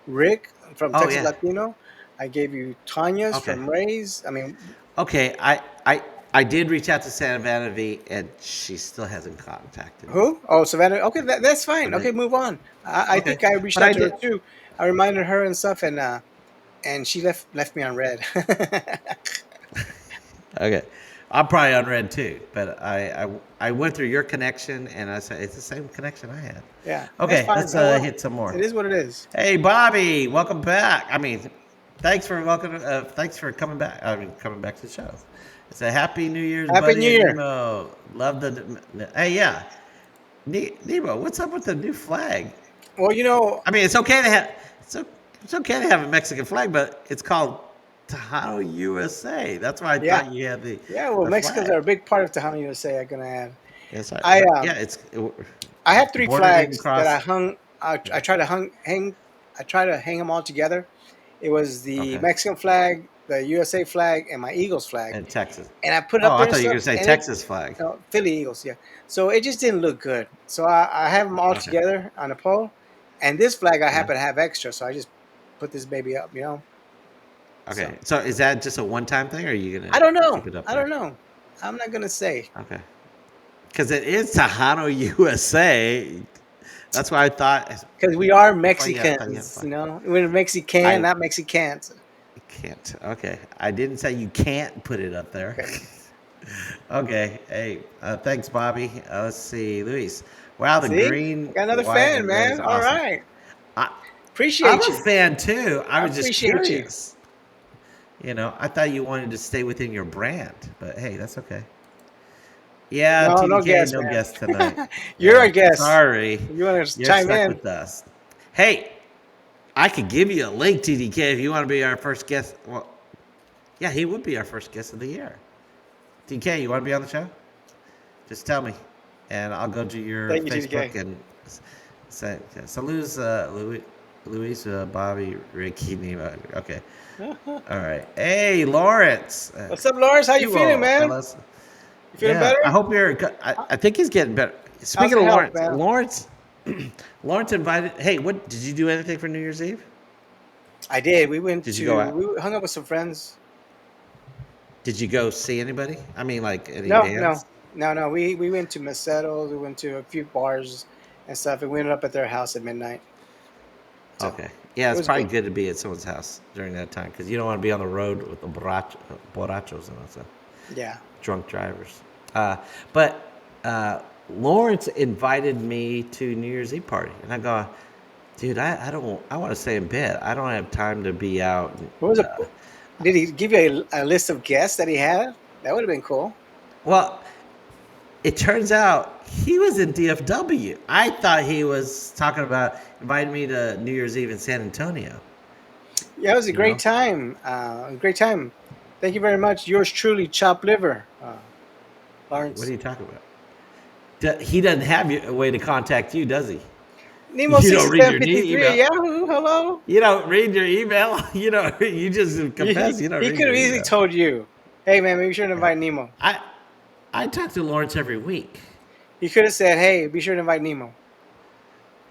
Speaker 2: Rick from
Speaker 1: Oh
Speaker 2: Texas
Speaker 1: yeah.
Speaker 2: Latino. I gave you Tanya's
Speaker 1: Okay.
Speaker 2: from Ray's. I mean,
Speaker 1: Okay. I did reach out to Santa Vanity, and she still hasn't contacted me.
Speaker 2: who? Oh, Savannah. Okay, that's fine.
Speaker 1: But I,
Speaker 2: Okay, move on. I
Speaker 1: okay.
Speaker 2: think I reached
Speaker 1: But
Speaker 2: out
Speaker 1: I
Speaker 2: to her
Speaker 1: did.
Speaker 2: too. I reminded her and stuff, and she left me on red.
Speaker 1: Okay. I'm probably unread too, but I went through your connection and I said it's the same connection I had.
Speaker 2: Yeah, that's
Speaker 1: Okay,
Speaker 2: fine.
Speaker 1: let's
Speaker 2: Oh well,
Speaker 1: hit some more.
Speaker 2: it is what it is.
Speaker 1: Hey Bobby, welcome back. I mean, thanks for coming back. I mean, coming back to the show. It's a happy New Year's,
Speaker 2: Happy
Speaker 1: buddy
Speaker 2: New
Speaker 1: and
Speaker 2: Year.
Speaker 1: Nemo. Love Hey, yeah, Nemo. What's up with the new flag?
Speaker 2: Well,
Speaker 1: I mean, it's okay to have it's okay to have a Mexican flag, but it's called Tejano USA. That's why I
Speaker 2: yeah,
Speaker 1: thought you had
Speaker 2: yeah. Well,
Speaker 1: the
Speaker 2: Mexicans
Speaker 1: flag.
Speaker 2: are a big part of Tejano USA. I'm gonna add.
Speaker 1: Yes,
Speaker 2: I
Speaker 1: yeah,
Speaker 2: I have three
Speaker 1: border didn't
Speaker 2: flags that I
Speaker 1: cross.
Speaker 2: hung. I try to hang. I try to hang them all together. It was the
Speaker 1: Okay,
Speaker 2: Mexican flag, the USA flag, and my Eagles flag,
Speaker 1: and Texas.
Speaker 2: and I put it
Speaker 1: Oh,
Speaker 2: up
Speaker 1: I
Speaker 2: there and
Speaker 1: thought you were
Speaker 2: stuff.
Speaker 1: gonna say
Speaker 2: And it,
Speaker 1: Texas flag.
Speaker 2: Philly Eagles, yeah. So it just didn't look good. So I have them all
Speaker 1: Okay.
Speaker 2: together on a pole, and this flag I
Speaker 1: Uh,
Speaker 2: happen to have extra, so I just put this baby up.
Speaker 1: okay.
Speaker 2: So
Speaker 1: So is that just a one-time thing, or are you gonna
Speaker 2: I don't
Speaker 1: keep
Speaker 2: know.
Speaker 1: it up
Speaker 2: I
Speaker 1: there?
Speaker 2: don't know. I'm not gonna say
Speaker 1: Okay. Because it is Tejano USA. That's why I thought.
Speaker 2: because we are
Speaker 1: That's why, yeah, I thought you had
Speaker 2: Mexicans.
Speaker 1: flag.
Speaker 2: We're Mexican,
Speaker 1: I
Speaker 2: not Mexicans.
Speaker 1: can't. Okay. I didn't say you can't put it up there.
Speaker 2: Okay.
Speaker 1: Okay. Hey, thanks, Bobby. Let's see, Luis. Wow, the
Speaker 2: See, I
Speaker 1: green,
Speaker 2: got another
Speaker 1: white,
Speaker 2: fan,
Speaker 1: and red is
Speaker 2: man. All
Speaker 1: awesome.
Speaker 2: right.
Speaker 1: I, I'm
Speaker 2: Appreciate
Speaker 1: a
Speaker 2: you.
Speaker 1: fan too. I
Speaker 2: I
Speaker 1: was just
Speaker 2: appreciate you.
Speaker 1: curious. I thought you wanted to stay within your brand, but hey, that's okay. Yeah,
Speaker 2: No, no
Speaker 1: TDK,
Speaker 2: guess,
Speaker 1: no guest tonight.
Speaker 2: man. You're
Speaker 1: Yeah,
Speaker 2: a guest.
Speaker 1: sorry.
Speaker 2: You want to
Speaker 1: You're
Speaker 2: chime
Speaker 1: stuck
Speaker 2: in?
Speaker 1: with us. Hey, I could give you a link, TDK, if you want to be our first guest. Well, yeah, he would be our first guest of the year. TDK, you want to be on the show? Just tell me, and I'll go to your
Speaker 2: Thank you,
Speaker 1: Facebook
Speaker 2: TDK.
Speaker 1: and say, salute, Luis, Bobby, Ricky, Nemo. Okay. All right. Hey, Lawrence.
Speaker 2: What's up, Lawrence? How you feeling,
Speaker 1: Evo,
Speaker 2: man?
Speaker 1: fellas.
Speaker 2: You feeling
Speaker 1: Yeah, I
Speaker 2: better?
Speaker 1: hope you're. I think he's getting better.
Speaker 2: How's
Speaker 1: Speaking
Speaker 2: the
Speaker 1: of
Speaker 2: health,
Speaker 1: Lawrence,
Speaker 2: man?
Speaker 1: Lawrence invited. Hey, what did you do anything for New Year's Eve?
Speaker 2: I did.
Speaker 1: Did you go out?
Speaker 2: We hung up with some friends.
Speaker 1: Did you go see anybody? I mean, like any
Speaker 2: No, no,
Speaker 1: bands?
Speaker 2: no. We went to Macedo's. We went to a few bars and stuff, and we ended up at their house at midnight. So
Speaker 1: Okay. Yeah,
Speaker 2: it
Speaker 1: it's
Speaker 2: was
Speaker 1: probably
Speaker 2: good.
Speaker 1: good to be at someone's house during that time because you don't want to be on the road with the borrachos and all that.
Speaker 2: Yeah.
Speaker 1: Drunk drivers. But Lawrence invited me to New Year's Eve party, and I go, dude, I don't. I want to stay in bed. I don't have time to be out.
Speaker 2: What was it? Did he give you a list of guests that he had? That would have been cool.
Speaker 1: Well, it turns out he was in DFW. I thought he was talking about inviting me to New Year's Eve in San Antonio.
Speaker 2: Yeah, it was a
Speaker 1: You
Speaker 2: great
Speaker 1: know,
Speaker 2: time. A great time. Thank you very much. Yours truly, Chopped Liver,
Speaker 1: what
Speaker 2: Lawrence.
Speaker 1: are you talking about? He doesn't have a way to contact you, does he?
Speaker 2: Nemo
Speaker 1: You don't
Speaker 2: sixty
Speaker 1: read
Speaker 2: seven
Speaker 1: your
Speaker 2: fifty three at
Speaker 1: email.
Speaker 2: Yahoo. Hello.
Speaker 1: You don't read your email. You just confess you don't
Speaker 2: He
Speaker 1: read
Speaker 2: could
Speaker 1: your
Speaker 2: have easily
Speaker 1: email.
Speaker 2: told you, "Hey, man, maybe you should
Speaker 1: Yeah.
Speaker 2: invite Nemo."
Speaker 1: I I talk to Lawrence every week.
Speaker 2: He could have said, "Hey, be sure to invite Nemo."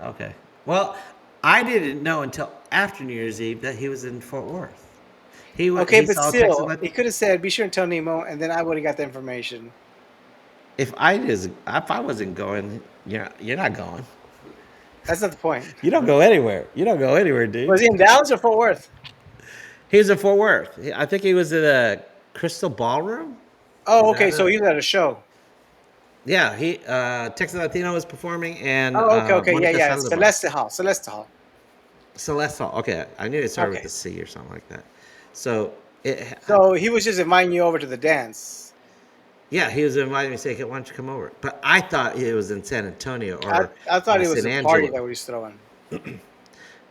Speaker 1: Okay. Well, I didn't know until after New Year's Eve that he was in Fort Worth.
Speaker 2: Okay,
Speaker 1: He
Speaker 2: but
Speaker 1: saw Texas.
Speaker 2: still, he could have said, "Be sure and tell Nemo," and then I would have got the information.
Speaker 1: If I wasn't going, you're not going.
Speaker 2: That's not the point.
Speaker 1: You don't go anywhere. You don't go anywhere, dude.
Speaker 2: Was he in Dallas or Fort Worth?
Speaker 1: He was in Fort Worth. I think he was at a Crystal Ballroom. Is
Speaker 2: Oh, okay.
Speaker 1: that
Speaker 2: So
Speaker 1: a?
Speaker 2: he was at a show.
Speaker 1: Yeah, he Texas Latino was performing and
Speaker 2: Oh, okay, okay, yeah,
Speaker 1: Monica
Speaker 2: yeah.
Speaker 1: Saldivar.
Speaker 2: Celeste Hall.
Speaker 1: Celeste Hall. Okay, I knew it started with
Speaker 2: Okay.
Speaker 1: a C or something like that. So It,
Speaker 2: So he was just inviting you over to the dance.
Speaker 1: yeah, he was inviting me to say, "Why don't you come over?" But I thought it was in San Antonio
Speaker 2: I,
Speaker 1: or
Speaker 2: I thought it was
Speaker 1: San
Speaker 2: a party
Speaker 1: Angelo.
Speaker 2: that we was throwing.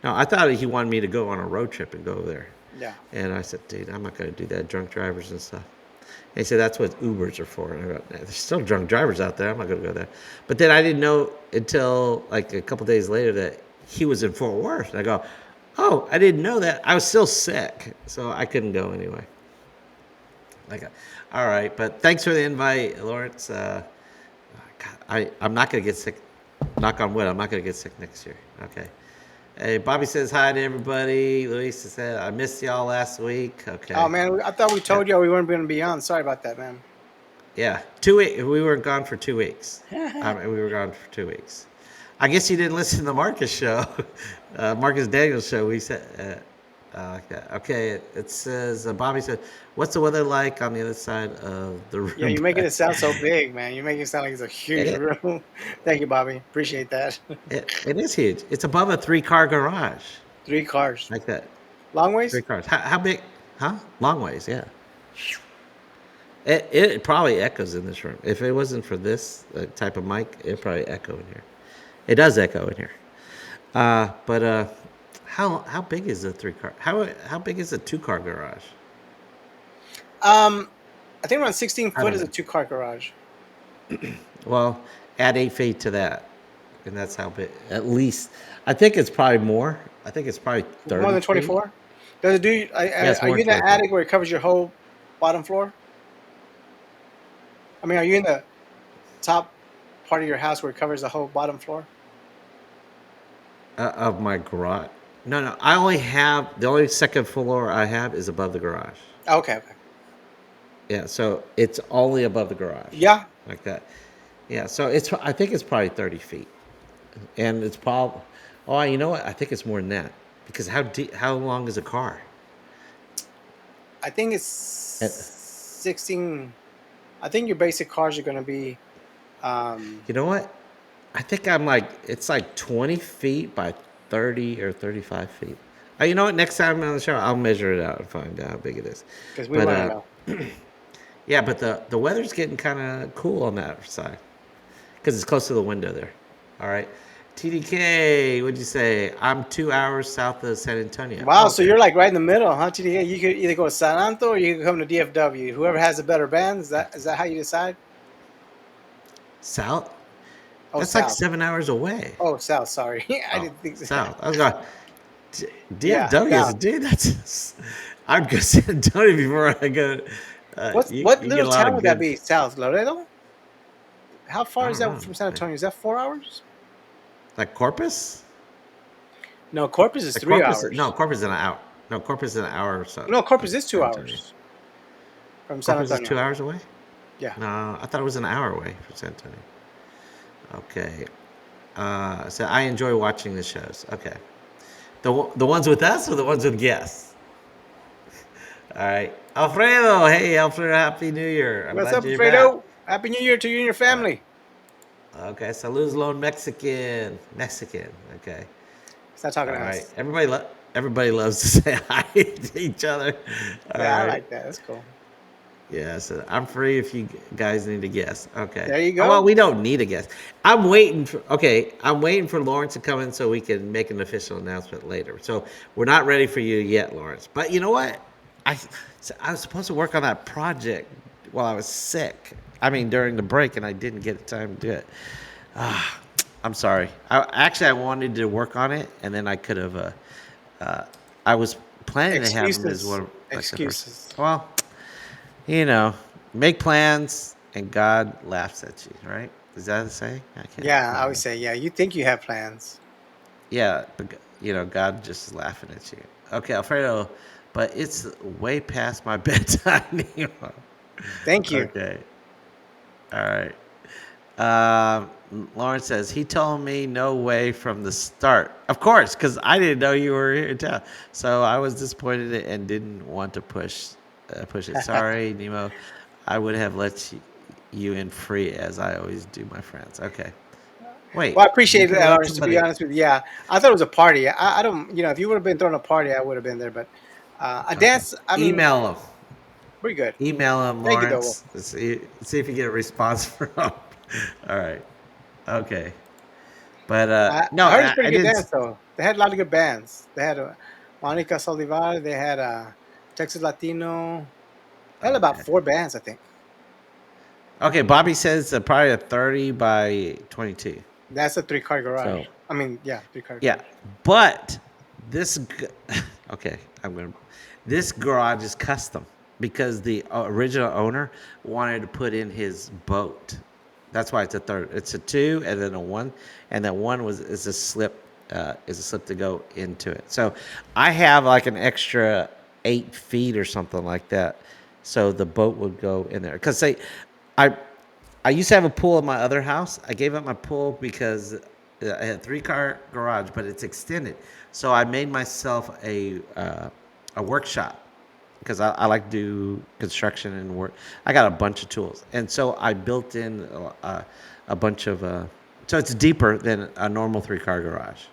Speaker 1: No, I thought he wanted me to go on a road trip and go there.
Speaker 2: Yeah.
Speaker 1: And I said, "Dude, I'm not going to do that. Drunk drivers and stuff." And he said, "That's what Ubers are for." And I go, "There's still drunk drivers out there. I'm not going to go there." But then I didn't know until like a couple days later that he was in Fort Worth. And I go, "Oh, I didn't know that. I was still sick, so I couldn't go anyway." Like, all right, but thanks for the invite, Lawrence. God, I'm not gonna get sick. Knock on wood. I'm not gonna get sick next year. Okay. Hey, Bobby says hi to everybody. Luisa said I missed y'all last week.
Speaker 2: Oh
Speaker 1: Okay.
Speaker 2: man, I thought we
Speaker 1: Yeah.
Speaker 2: told you we weren't going to be on. Sorry about that, man.
Speaker 1: Yeah. 2 weeks. We were gone for 2 weeks. We were gone for 2 weeks. I guess you didn't listen to the Marcus show, Marcus Daniels show. We said, like that. Okay. It says Bobby said, "What's the weather like on the other side of the
Speaker 2: Yeah,
Speaker 1: room?"
Speaker 2: you're making it sound so big, man. You're making it sound like it's a huge
Speaker 1: it,
Speaker 2: room. Thank you, Bobby. Appreciate that.
Speaker 1: it is huge. It's above a 3 car garage,
Speaker 2: 3 cars.
Speaker 1: like that.
Speaker 2: Long
Speaker 1: Three
Speaker 2: ways?
Speaker 1: cars. How big? Huh? Long ways. Yeah. It probably echoes in this room. If it wasn't for this type of mic, it probably echo in here. It does echo in here. But how big is a 3 car? How big is a 2 car garage?
Speaker 2: Um, I think around 16
Speaker 1: I
Speaker 2: foot
Speaker 1: don't
Speaker 2: is a
Speaker 1: know.
Speaker 2: 2 car garage.
Speaker 1: Well, add 8 feet to that, and that's how big. At least I think it's probably more. I think it's probably
Speaker 2: More
Speaker 1: 30
Speaker 2: than
Speaker 1: feet.
Speaker 2: 24? Does it do?
Speaker 1: Yeah, it's
Speaker 2: Are
Speaker 1: more
Speaker 2: you
Speaker 1: than
Speaker 2: in the
Speaker 1: 24.
Speaker 2: attic where it covers your whole bottom floor? I mean, are you in the top part of your house where it covers the whole bottom floor?
Speaker 1: Of my garage. No, no. I only have the only second floor I have is above the garage.
Speaker 2: Okay, okay.
Speaker 1: Yeah, so it's only above the garage,
Speaker 2: Yeah,
Speaker 1: like that. Yeah, so it's I think it's probably 30 feet, and it's probably. Oh, you know what? I think it's more than that because how long is a car?
Speaker 2: I think it's
Speaker 1: Uh,
Speaker 2: 16. I think your basic cars are going to be.
Speaker 1: You know what? I think I'm like it's like 20 feet by 30 or 35 feet. You know what? Next time I'm on the show, I'll measure it out and find out how big it is.
Speaker 2: Because we
Speaker 1: But
Speaker 2: want to know.
Speaker 1: yeah, but the weather's getting kind of cool on that side because it's close to the window there. All right. TDK, what'd you say? I'm 2 hours south of San Antonio.
Speaker 2: Wow,
Speaker 1: Oh,
Speaker 2: so
Speaker 1: okay.
Speaker 2: you're like right in the middle, huh? TDK? You could either go to San Anto or you could come to DFW. Whoever has the better band, is that how you decide?
Speaker 1: South?
Speaker 2: Oh,
Speaker 1: That's like
Speaker 2: south.
Speaker 1: 7 hours away.
Speaker 2: Oh, south. Sorry, I
Speaker 1: Oh,
Speaker 2: didn't think.
Speaker 1: south. I was going,
Speaker 2: Yeah,
Speaker 1: DFW is,
Speaker 2: south.
Speaker 1: dude, that's. I'd go San Antonio before I go.
Speaker 2: What
Speaker 1: You get
Speaker 2: little
Speaker 1: a lot
Speaker 2: town
Speaker 1: of
Speaker 2: would that
Speaker 1: good.
Speaker 2: be? South Laredo? How
Speaker 1: I
Speaker 2: far is
Speaker 1: don't
Speaker 2: that
Speaker 1: know.
Speaker 2: from San Antonio? Is that 4 hours?
Speaker 1: Like Corpus?
Speaker 2: No, Corpus is
Speaker 1: Like
Speaker 2: three
Speaker 1: Corpus? No,
Speaker 2: hours.
Speaker 1: Corpus is an hour. No, Corpus is an hour or so
Speaker 2: No,
Speaker 1: of
Speaker 2: Corpus is
Speaker 1: San
Speaker 2: two
Speaker 1: Antonio.
Speaker 2: hours from San
Speaker 1: Corpus is
Speaker 2: Antonio.
Speaker 1: 2 hours away?
Speaker 2: Yeah.
Speaker 1: No, I thought it was an hour away from San Antonio. Okay. So I enjoy watching the shows. Okay. The ones with us or the ones with guests? All right. Alfredo. Hey, Alfredo. Happy New Year. I'm
Speaker 2: What's
Speaker 1: glad
Speaker 2: up,
Speaker 1: you're back.
Speaker 2: Alfredo? Happy New Year to you and your
Speaker 1: All right.
Speaker 2: family.
Speaker 1: Okay. Salud, Lone Mexican. Mexican. Okay.
Speaker 2: Stop talking
Speaker 1: All
Speaker 2: to
Speaker 1: right.
Speaker 2: us.
Speaker 1: Everybody loves to say hi to each other. All
Speaker 2: Yeah, I
Speaker 1: right.
Speaker 2: like that. That's cool.
Speaker 1: Yeah, so I'm free if you guys need a guest. Okay.
Speaker 2: There you
Speaker 1: Well,
Speaker 2: go.
Speaker 1: we don't need a guest. I'm waiting for Lawrence to come in so we can make an official announcement later. So we're not ready for you yet, Lawrence. But you know what? I I was supposed to work on that project while I was sick. I mean, during the break, and I didn't get time to do it. Ah, I'm sorry. I wanted to work on it, and then I could have. Uh, I was planning to have him as
Speaker 2: Excuses.
Speaker 1: one like the first.
Speaker 2: Excuses.
Speaker 1: Well, you know, make plans and God laughs at you, right? Is that a saying? I can't.
Speaker 2: Yeah,
Speaker 1: I
Speaker 2: I
Speaker 1: don't
Speaker 2: would
Speaker 1: know.
Speaker 2: say, yeah, you think you have plans.
Speaker 1: Yeah, but God just laughing at you. Okay, Alfredo, but it's way past my bedtime. Anymore.
Speaker 2: Thank you.
Speaker 1: Okay, all right. Um, Lawrence says he told me no way from the start. Of course, because I didn't know you were here in town, so I was disappointed and didn't want to push it. Sorry, Nemo. I would have let you in free as I always do, my friends. Okay. Wait,
Speaker 2: Well, I
Speaker 1: you
Speaker 2: appreciate
Speaker 1: could
Speaker 2: that,
Speaker 1: let
Speaker 2: Lawrence, to be
Speaker 1: somebody.
Speaker 2: honest with you. Yeah, I thought it was a party. I don't, if you would have been throwing a party, I would have been there. But A
Speaker 1: Okay.
Speaker 2: dance. I mean,
Speaker 1: Email them.
Speaker 2: pretty good.
Speaker 1: Email them,
Speaker 2: Thank you, though.
Speaker 1: Lawrence. See if you get a response from them. All right. Okay. But no,
Speaker 2: I heard it's pretty
Speaker 1: I
Speaker 2: good
Speaker 1: didn't.
Speaker 2: dance though. They had a lot of good bands. They had Monica Solivar. They had Texas Latino. They had about
Speaker 1: Okay.
Speaker 2: 4 bands, I think.
Speaker 1: Okay. Bobby says probably a 30 by 22.
Speaker 2: That's a 3-car garage.
Speaker 1: So
Speaker 2: I mean, yeah, 3-car
Speaker 1: yeah,
Speaker 2: garage.
Speaker 1: but this. Okay, I'm gonna. This garage is custom because the original owner wanted to put in his boat. That's why it's a third. It's a two and then a one, and that one is a slip. Is a slip to go into it. So I have like an extra 8 feet or something like that, so the boat would go in there. Because I I used to have a pool at my other house. I gave up my pool because I had a 3-car garage, but it's extended. So I made myself a workshop because I like to do construction and work. I got a bunch of tools, and so I built in a bunch of. So it's deeper than a normal 3-car garage,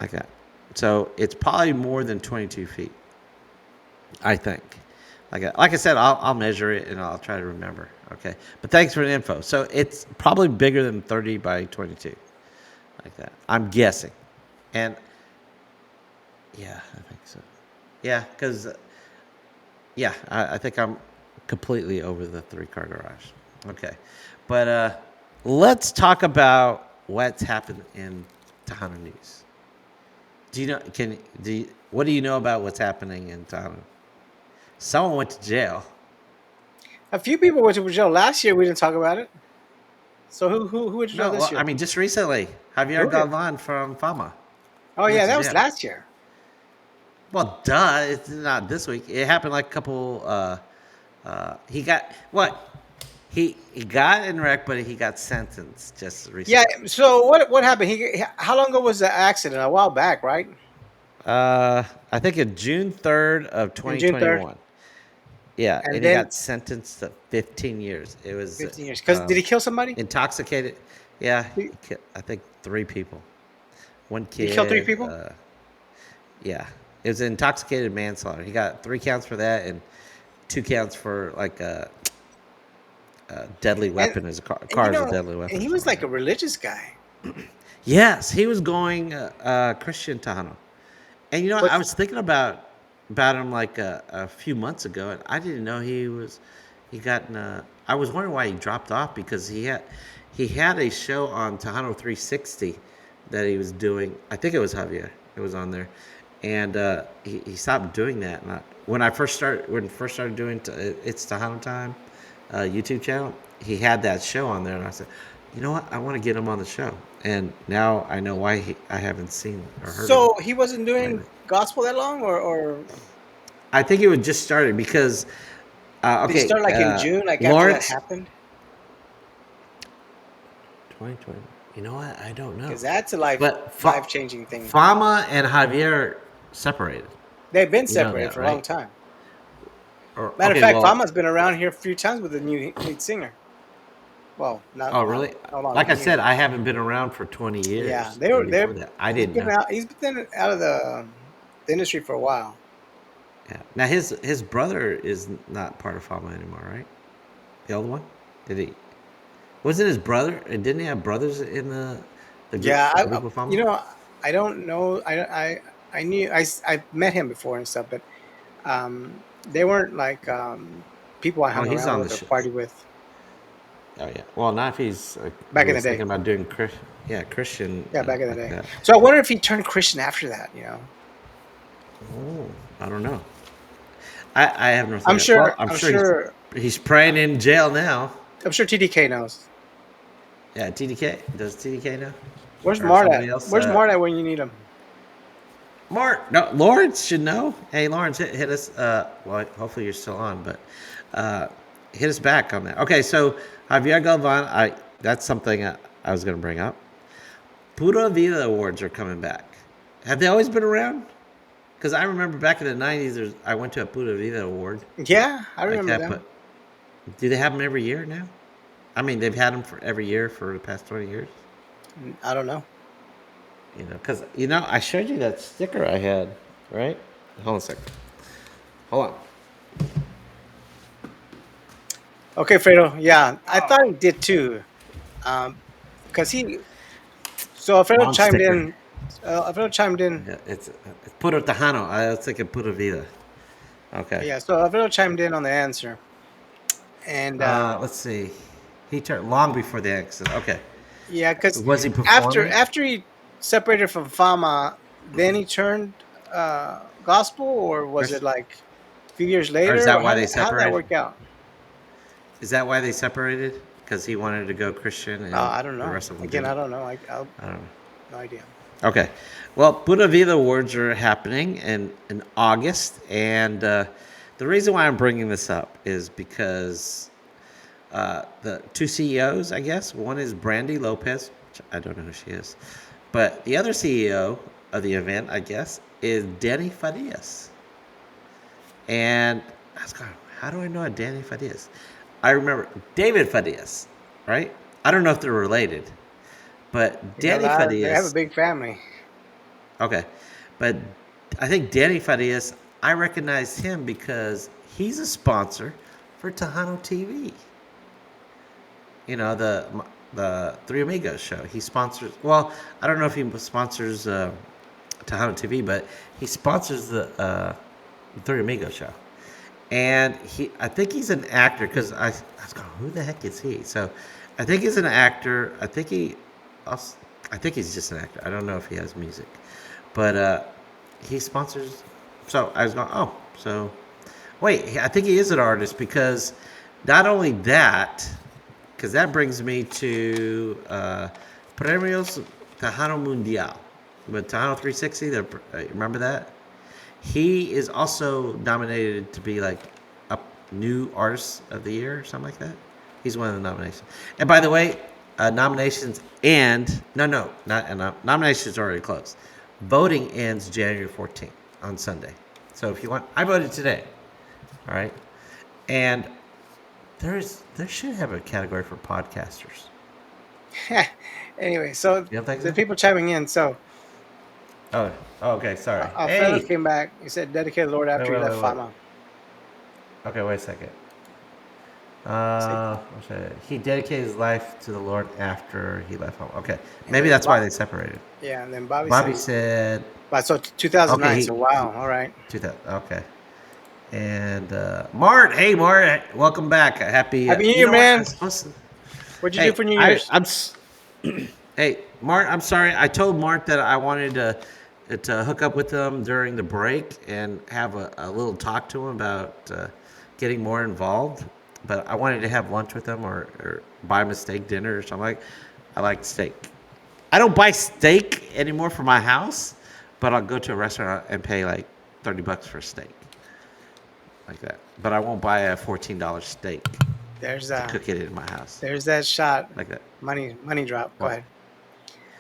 Speaker 1: like that. So it's probably more than 22 feet, I think. Like I said, I'll measure it and I'll try to remember. Okay, but thanks for the info. So it's probably bigger than 30 by 22, like that. I'm guessing, and yeah, I think so. Yeah, because yeah, I think I'm completely over the 3-car garage. Okay, but let's talk about what's happened in Tejano news. Do you know? What do you know about what's happening in Tejano? Someone went to jail.
Speaker 2: A few people went to jail last year. We didn't talk about it. So who went to jail
Speaker 1: No,
Speaker 2: this
Speaker 1: well, I
Speaker 2: year?
Speaker 1: mean, just recently, Javier
Speaker 2: Who did?
Speaker 1: Galvan from Fama
Speaker 2: Oh
Speaker 1: went
Speaker 2: yeah,
Speaker 1: to
Speaker 2: that was
Speaker 1: jail.
Speaker 2: last year.
Speaker 1: Well, duh, it's not this week. It happened like a couple. He got what? He got in wreck, but he got sentenced just
Speaker 2: Yeah.
Speaker 1: recently.
Speaker 2: So what happened? How long ago was the accident? A while back, right?
Speaker 1: I think in June 3rd of
Speaker 2: In June 3rd,
Speaker 1: 2021. Yeah,
Speaker 2: and
Speaker 1: and he
Speaker 2: then
Speaker 1: got sentenced to 15 years. It was
Speaker 2: 15 years. Because did he kill somebody?
Speaker 1: intoxicated. Yeah,
Speaker 2: He,
Speaker 1: I think 3 people. One
Speaker 2: he killed 3
Speaker 1: kid.
Speaker 2: people.
Speaker 1: Yeah, it was intoxicated manslaughter. He got 3 counts for that and 2 counts for like a deadly
Speaker 2: And
Speaker 1: weapon. As a
Speaker 2: and
Speaker 1: car is a deadly
Speaker 2: and
Speaker 1: weapon
Speaker 2: he
Speaker 1: or
Speaker 2: was
Speaker 1: something like
Speaker 2: like a
Speaker 1: that.
Speaker 2: religious guy.
Speaker 1: Yes, he was going Christian Tejano. And I
Speaker 2: What's
Speaker 1: was thinking about him like a few months ago, and I didn't know he got in a. I was wondering why he dropped off because he had a show on Tejano 360 that he was doing. I think it was Javier. It was on there, and he stopped doing that. And when first started doing it's Tejano Time YouTube channel, he had that show on there, and I said, you know what, I want to get him on the show, and now I know why I haven't seen or heard of him
Speaker 2: so he wasn't doing
Speaker 1: lately.
Speaker 2: gospel that long, or
Speaker 1: I think it would just started because
Speaker 2: did he
Speaker 1: okay,
Speaker 2: start like in June, like after that
Speaker 1: Lawrence
Speaker 2: happened?
Speaker 1: 2020. You know what? I don't know,
Speaker 2: Because that's a
Speaker 1: but
Speaker 2: life changing thing.
Speaker 1: Fama and Javier separated.
Speaker 2: They've been
Speaker 1: You know
Speaker 2: separated
Speaker 1: that,
Speaker 2: for a long
Speaker 1: right?
Speaker 2: time.
Speaker 1: Or
Speaker 2: Matter of
Speaker 1: okay,
Speaker 2: fact,
Speaker 1: well,
Speaker 2: Fama's been around here a few times with the new lead singer. Well,
Speaker 1: oh
Speaker 2: not
Speaker 1: really?
Speaker 2: how long?
Speaker 1: Like I
Speaker 2: He,
Speaker 1: said, I haven't been around for 20
Speaker 2: yeah,
Speaker 1: years,
Speaker 2: they were
Speaker 1: and
Speaker 2: they.
Speaker 1: before that, I
Speaker 2: He's
Speaker 1: didn't
Speaker 2: been
Speaker 1: know.
Speaker 2: out. He's been out of the industry for a while.
Speaker 1: Yeah. Now his brother is not part of Fama anymore, right? The old one? Did he? Wasn't his brother? And didn't he have brothers in the
Speaker 2: Yeah,
Speaker 1: group of
Speaker 2: you
Speaker 1: Fama?
Speaker 2: know, I don't know. I knew I met him before and stuff, but they weren't like people I
Speaker 1: Oh,
Speaker 2: hung
Speaker 1: he's
Speaker 2: around
Speaker 1: on the
Speaker 2: with or
Speaker 1: show.
Speaker 2: partied with
Speaker 1: Oh yeah. Well, not if
Speaker 2: back
Speaker 1: he
Speaker 2: in the
Speaker 1: was
Speaker 2: day.
Speaker 1: thinking about doing yeah, Christian
Speaker 2: Yeah, back in the
Speaker 1: like
Speaker 2: day.
Speaker 1: that.
Speaker 2: So I wonder if he turned Christian after that.
Speaker 1: Oh, I don't know. I have no idea. Well, I'm
Speaker 2: I'm
Speaker 1: sure
Speaker 2: sure.
Speaker 1: he's praying in jail now.
Speaker 2: I'm sure TDK knows.
Speaker 1: Yeah, TDK. Does TDK know?
Speaker 2: Where's
Speaker 1: Or
Speaker 2: Mart at?
Speaker 1: somebody else?
Speaker 2: Where's Mart at when you need him?
Speaker 1: Mark, no, Lawrence should know. Hey, Lawrence, hit us. Well, hopefully you're still on, but uh, hit us back on that. Okay, so Javier Galvan, that's something I was going to bring up. Pura Vida awards are coming back. Have they always been around? Because I remember back in the '90s, I went to a Pura Vida award
Speaker 2: Yeah, I
Speaker 1: like
Speaker 2: remember
Speaker 1: that.
Speaker 2: them.
Speaker 1: But do they have them every year now? I mean, they've had them for every year for the past 20 years.
Speaker 2: I don't know.
Speaker 1: Because I showed you that sticker I had, right? Hold on a second. Hold on.
Speaker 2: Okay, Fredo. Yeah, I thought he did too. Because he. So Alfredo
Speaker 1: Long
Speaker 2: chimed
Speaker 1: sticker.
Speaker 2: in. Alfredo chimed in.
Speaker 1: Yeah, it's puro Tejano. I was thinking pura vida. Okay.
Speaker 2: Yeah, so Alfredo chimed in on the answer, and
Speaker 1: Let's see. He turned long before the accident. Okay.
Speaker 2: yeah, because
Speaker 1: Was he
Speaker 2: after
Speaker 1: performing?
Speaker 2: after he separated from Fama, then he turned gospel, or
Speaker 1: Or
Speaker 2: was
Speaker 1: is,
Speaker 2: it like a few years
Speaker 1: or is
Speaker 2: later?
Speaker 1: that
Speaker 2: Or
Speaker 1: why they
Speaker 2: how did that
Speaker 1: separated?
Speaker 2: work out?
Speaker 1: Is that why they separated? Because he wanted to go Christian and
Speaker 2: I don't
Speaker 1: the
Speaker 2: know.
Speaker 1: rest of them
Speaker 2: Again, I
Speaker 1: didn't?
Speaker 2: don't know. I'll
Speaker 1: I don't know.
Speaker 2: no idea.
Speaker 1: Okay. Well, Pura Vida Awards are happening in August. And the reason why I'm bringing this up is because the two CEOs, I guess, one is Brandy Lopez, which I don't know who she is. But the other CEO of the event, I guess, is Danny Farias. And I was going, how do I know a Danny Farias? I remember David Farias, right? I don't know if they're related, but
Speaker 2: You know,
Speaker 1: Danny
Speaker 2: they have a
Speaker 1: Farias,
Speaker 2: big family.
Speaker 1: okay. But I think Danny Farias, I recognize him because he's a sponsor for Tejano TV. You know, the Three Amigos show. He sponsors, well, I don't know if he sponsors Tejano TV, but he sponsors the Three Amigos show. And I think he's an actor because I was going, who the heck is he? So I think he's an actor. Also, I think he's just an actor. I don't know if he has music, but he sponsors. So I was going, oh, so wait, I think he is an artist because not only that, because that brings me to Premios Tejano Mundial with Tejano 360. Remember that? He is also nominated to be like a new artist of the year or something like that. He's one of the nominations. And by the way, nominations and no, not nominations are already closed. Voting ends January 14th on Sunday. So if you want, I voted today. All right, and there should have a category for podcasters.
Speaker 2: Anyway, so
Speaker 1: You don't think
Speaker 2: the
Speaker 1: so?
Speaker 2: people chiming in. So
Speaker 1: Oh, okay. Sorry.
Speaker 2: Alfredo
Speaker 1: Hey,
Speaker 2: came back. He said, "Dedicated Lord
Speaker 1: wait,
Speaker 2: after he
Speaker 1: wait,
Speaker 2: left
Speaker 1: wait, wait.
Speaker 2: Fama."
Speaker 1: Okay, wait a second.
Speaker 2: See?
Speaker 1: He dedicated his life to the Lord after he left home. Okay,
Speaker 2: And
Speaker 1: maybe
Speaker 2: then
Speaker 1: that's why they separated.
Speaker 2: yeah, and then Bobby
Speaker 1: Bobby
Speaker 2: said,
Speaker 1: said,
Speaker 2: "But so
Speaker 1: okay,
Speaker 2: 2009." So wow, all right.
Speaker 1: 2000. Okay, and Mart, hey Mart, welcome back. Happy.
Speaker 2: Happy New
Speaker 1: You
Speaker 2: Year,
Speaker 1: know what? I
Speaker 2: man.
Speaker 1: was supposed to.
Speaker 2: What'd you do
Speaker 1: Hey,
Speaker 2: for New Year's?
Speaker 1: Hey, Mart, I'm sorry. I told Mart that I wanted to hook up with him during the break and have a little talk to him about getting more involved. But I wanted to have lunch with him or buy him a steak dinner or something like. I like steak. I don't buy steak anymore for my house, but I'll go to a restaurant and pay like $30 for a steak, like that. But I won't buy a $14 steak
Speaker 2: There's
Speaker 1: to cook it in my house,
Speaker 2: there's that shot.
Speaker 1: like that.
Speaker 2: Money drop. Go
Speaker 1: What?
Speaker 2: ahead.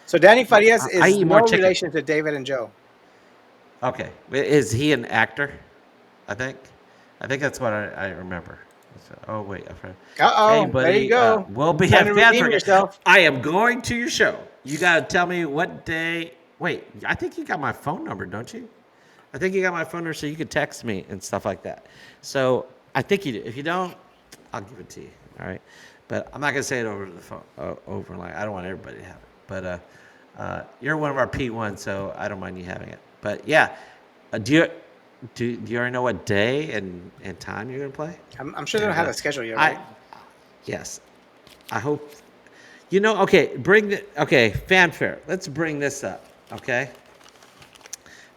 Speaker 2: So Danny
Speaker 1: Well,
Speaker 2: Farias
Speaker 1: I
Speaker 2: is
Speaker 1: eat more
Speaker 2: no
Speaker 1: chicken.
Speaker 2: relation to David and Joe.
Speaker 1: Okay. Is he an actor? I think. I think that's what I remember. Oh wait, I forgot.
Speaker 2: Uh
Speaker 1: Hey,
Speaker 2: oh, there you
Speaker 1: buddy.
Speaker 2: go.
Speaker 1: We'll be
Speaker 2: Time
Speaker 1: at
Speaker 2: to redeem
Speaker 1: Fanfare.
Speaker 2: yourself.
Speaker 1: I am going to your show. You gotta tell me what day. Wait, I think you got my phone number, don't you? I think you got my phone number, so you could text me and stuff like that. So I think you do. If you don't, I'll give it to you. All right. But I'm not gonna say it over the phone. Over like I don't want everybody to have it. But you're one of our P1, so I don't mind you having it. But yeah, do you already know what day and time you're gonna play?
Speaker 2: I'm sure they don't
Speaker 1: And
Speaker 2: have a schedule yet,
Speaker 1: I
Speaker 2: right?
Speaker 1: yes, I hope you know. Okay, okay fanfare. Let's bring this up. Okay,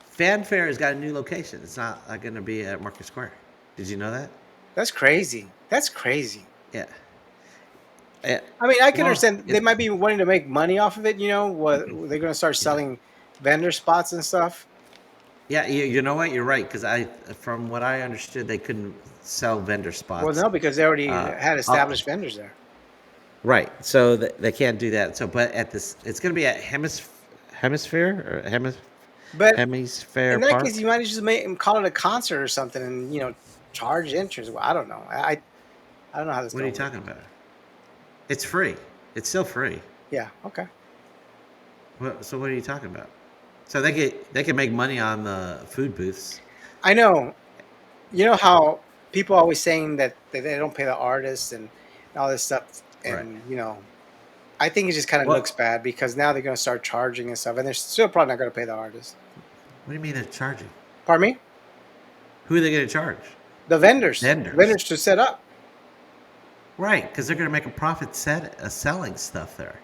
Speaker 1: fanfare has got a new location. It's not going to be at Market Square. Did you know that?
Speaker 2: That's crazy. That's crazy.
Speaker 1: Yeah. Yeah.
Speaker 2: I mean, I can
Speaker 1: Well,
Speaker 2: understand they might be wanting to make money off of it. You know, what they're going to start
Speaker 1: yeah.
Speaker 2: selling vendor spots and stuff.
Speaker 1: Yeah, you know what? You're right because from what I understood, they couldn't sell vendor
Speaker 2: Well,
Speaker 1: spots.
Speaker 2: no, because they already
Speaker 1: Uh,
Speaker 2: had
Speaker 1: uh,
Speaker 2: established vendors there.
Speaker 1: right, so they can't do that. So, but at this, it's going to be at Hemisphere or
Speaker 2: But
Speaker 1: Hemisphere
Speaker 2: in that case,
Speaker 1: Park.
Speaker 2: you might just call it a concert or something, and charge entrance. Well, I don't know. I don't know how this
Speaker 1: What are you
Speaker 2: going to work.
Speaker 1: talking about? It's free. It's still free.
Speaker 2: Yeah. Okay.
Speaker 1: So what are you talking about? So they can make money on the food booths.
Speaker 2: I know. You know how people always saying that they don't pay the artists and all this stuff,
Speaker 1: Right.
Speaker 2: and I think it just kind of looks
Speaker 1: What?
Speaker 2: bad because now they're going to start charging and stuff, and they're still probably not going to pay the artists.
Speaker 1: What do you mean they're charging?
Speaker 2: Pardon me?
Speaker 1: Who are they going to charge?
Speaker 2: The
Speaker 1: Vendors.
Speaker 2: vendors to set up.
Speaker 1: Right, because they're going to make a profit selling stuff there,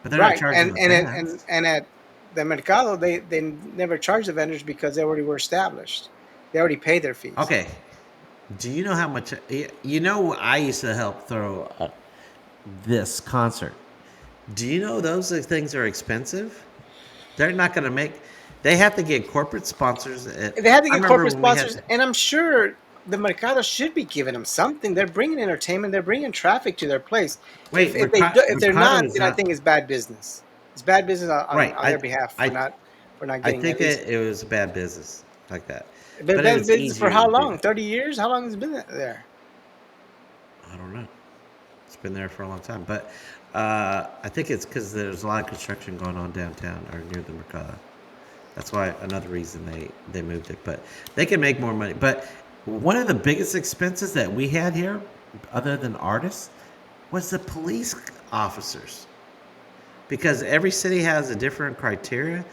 Speaker 1: but they're not
Speaker 2: Right,
Speaker 1: charging
Speaker 2: and
Speaker 1: the
Speaker 2: and at, and
Speaker 1: fans.
Speaker 2: and at the mercado, they never charge the vendors because they already were established. They already paid their fees.
Speaker 1: Okay, do you know how much? You know, I used to help throw this concert. Do you know those things are expensive? They're not going to make. They have to get corporate sponsors.
Speaker 2: They had to
Speaker 1: I
Speaker 2: get
Speaker 1: remember
Speaker 2: corporate
Speaker 1: when we
Speaker 2: sponsors,
Speaker 1: had.
Speaker 2: and I'm sure the mercado should be giving them something. They're bringing entertainment. They're bringing traffic to their place.
Speaker 1: Wait,
Speaker 2: If they're
Speaker 1: Mercado
Speaker 2: not,
Speaker 1: is
Speaker 2: then I
Speaker 1: not
Speaker 2: think it's bad business. It's bad business
Speaker 1: right.
Speaker 2: on their behalf
Speaker 1: I,
Speaker 2: for not
Speaker 1: I
Speaker 2: getting
Speaker 1: think
Speaker 2: at least.
Speaker 1: it was bad business like that,
Speaker 2: But
Speaker 1: but it
Speaker 2: bad
Speaker 1: was
Speaker 2: business for
Speaker 1: easier
Speaker 2: how
Speaker 1: to do
Speaker 2: long?
Speaker 1: that.
Speaker 2: 30 years? How long has it been there?
Speaker 1: I don't know. It's been there for a long time, but I think it's because there's a lot of construction going on downtown or near the Mercado. That's why another reason they moved it. But they can make more money. But one of the biggest expenses that we had here, other than artists, was the police officers. Because every city has a different criteria.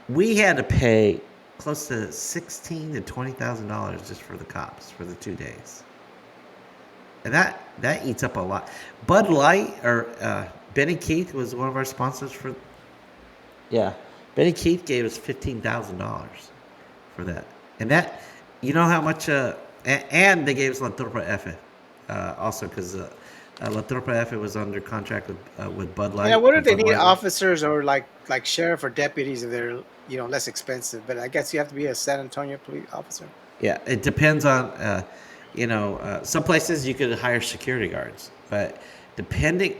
Speaker 1: We had to pay close to $16,000 to $20,000 just for the cops for the 2 days, and that eats up a lot. Bud Light or Benny Keith was one of our sponsors for. Yeah, Benny Keith gave us $15,000 for that, and that, you know how much. And they gave us La Tropa F also because La Tropa F was under contract with Bud
Speaker 2: Yeah,
Speaker 1: Light,
Speaker 2: what
Speaker 1: the
Speaker 2: if they need
Speaker 1: Budweiser.
Speaker 2: officers or like sheriff or deputies if they're less expensive? But I guess you have to be a San Antonio police officer.
Speaker 1: Yeah, it depends on, some places you could hire security guards, but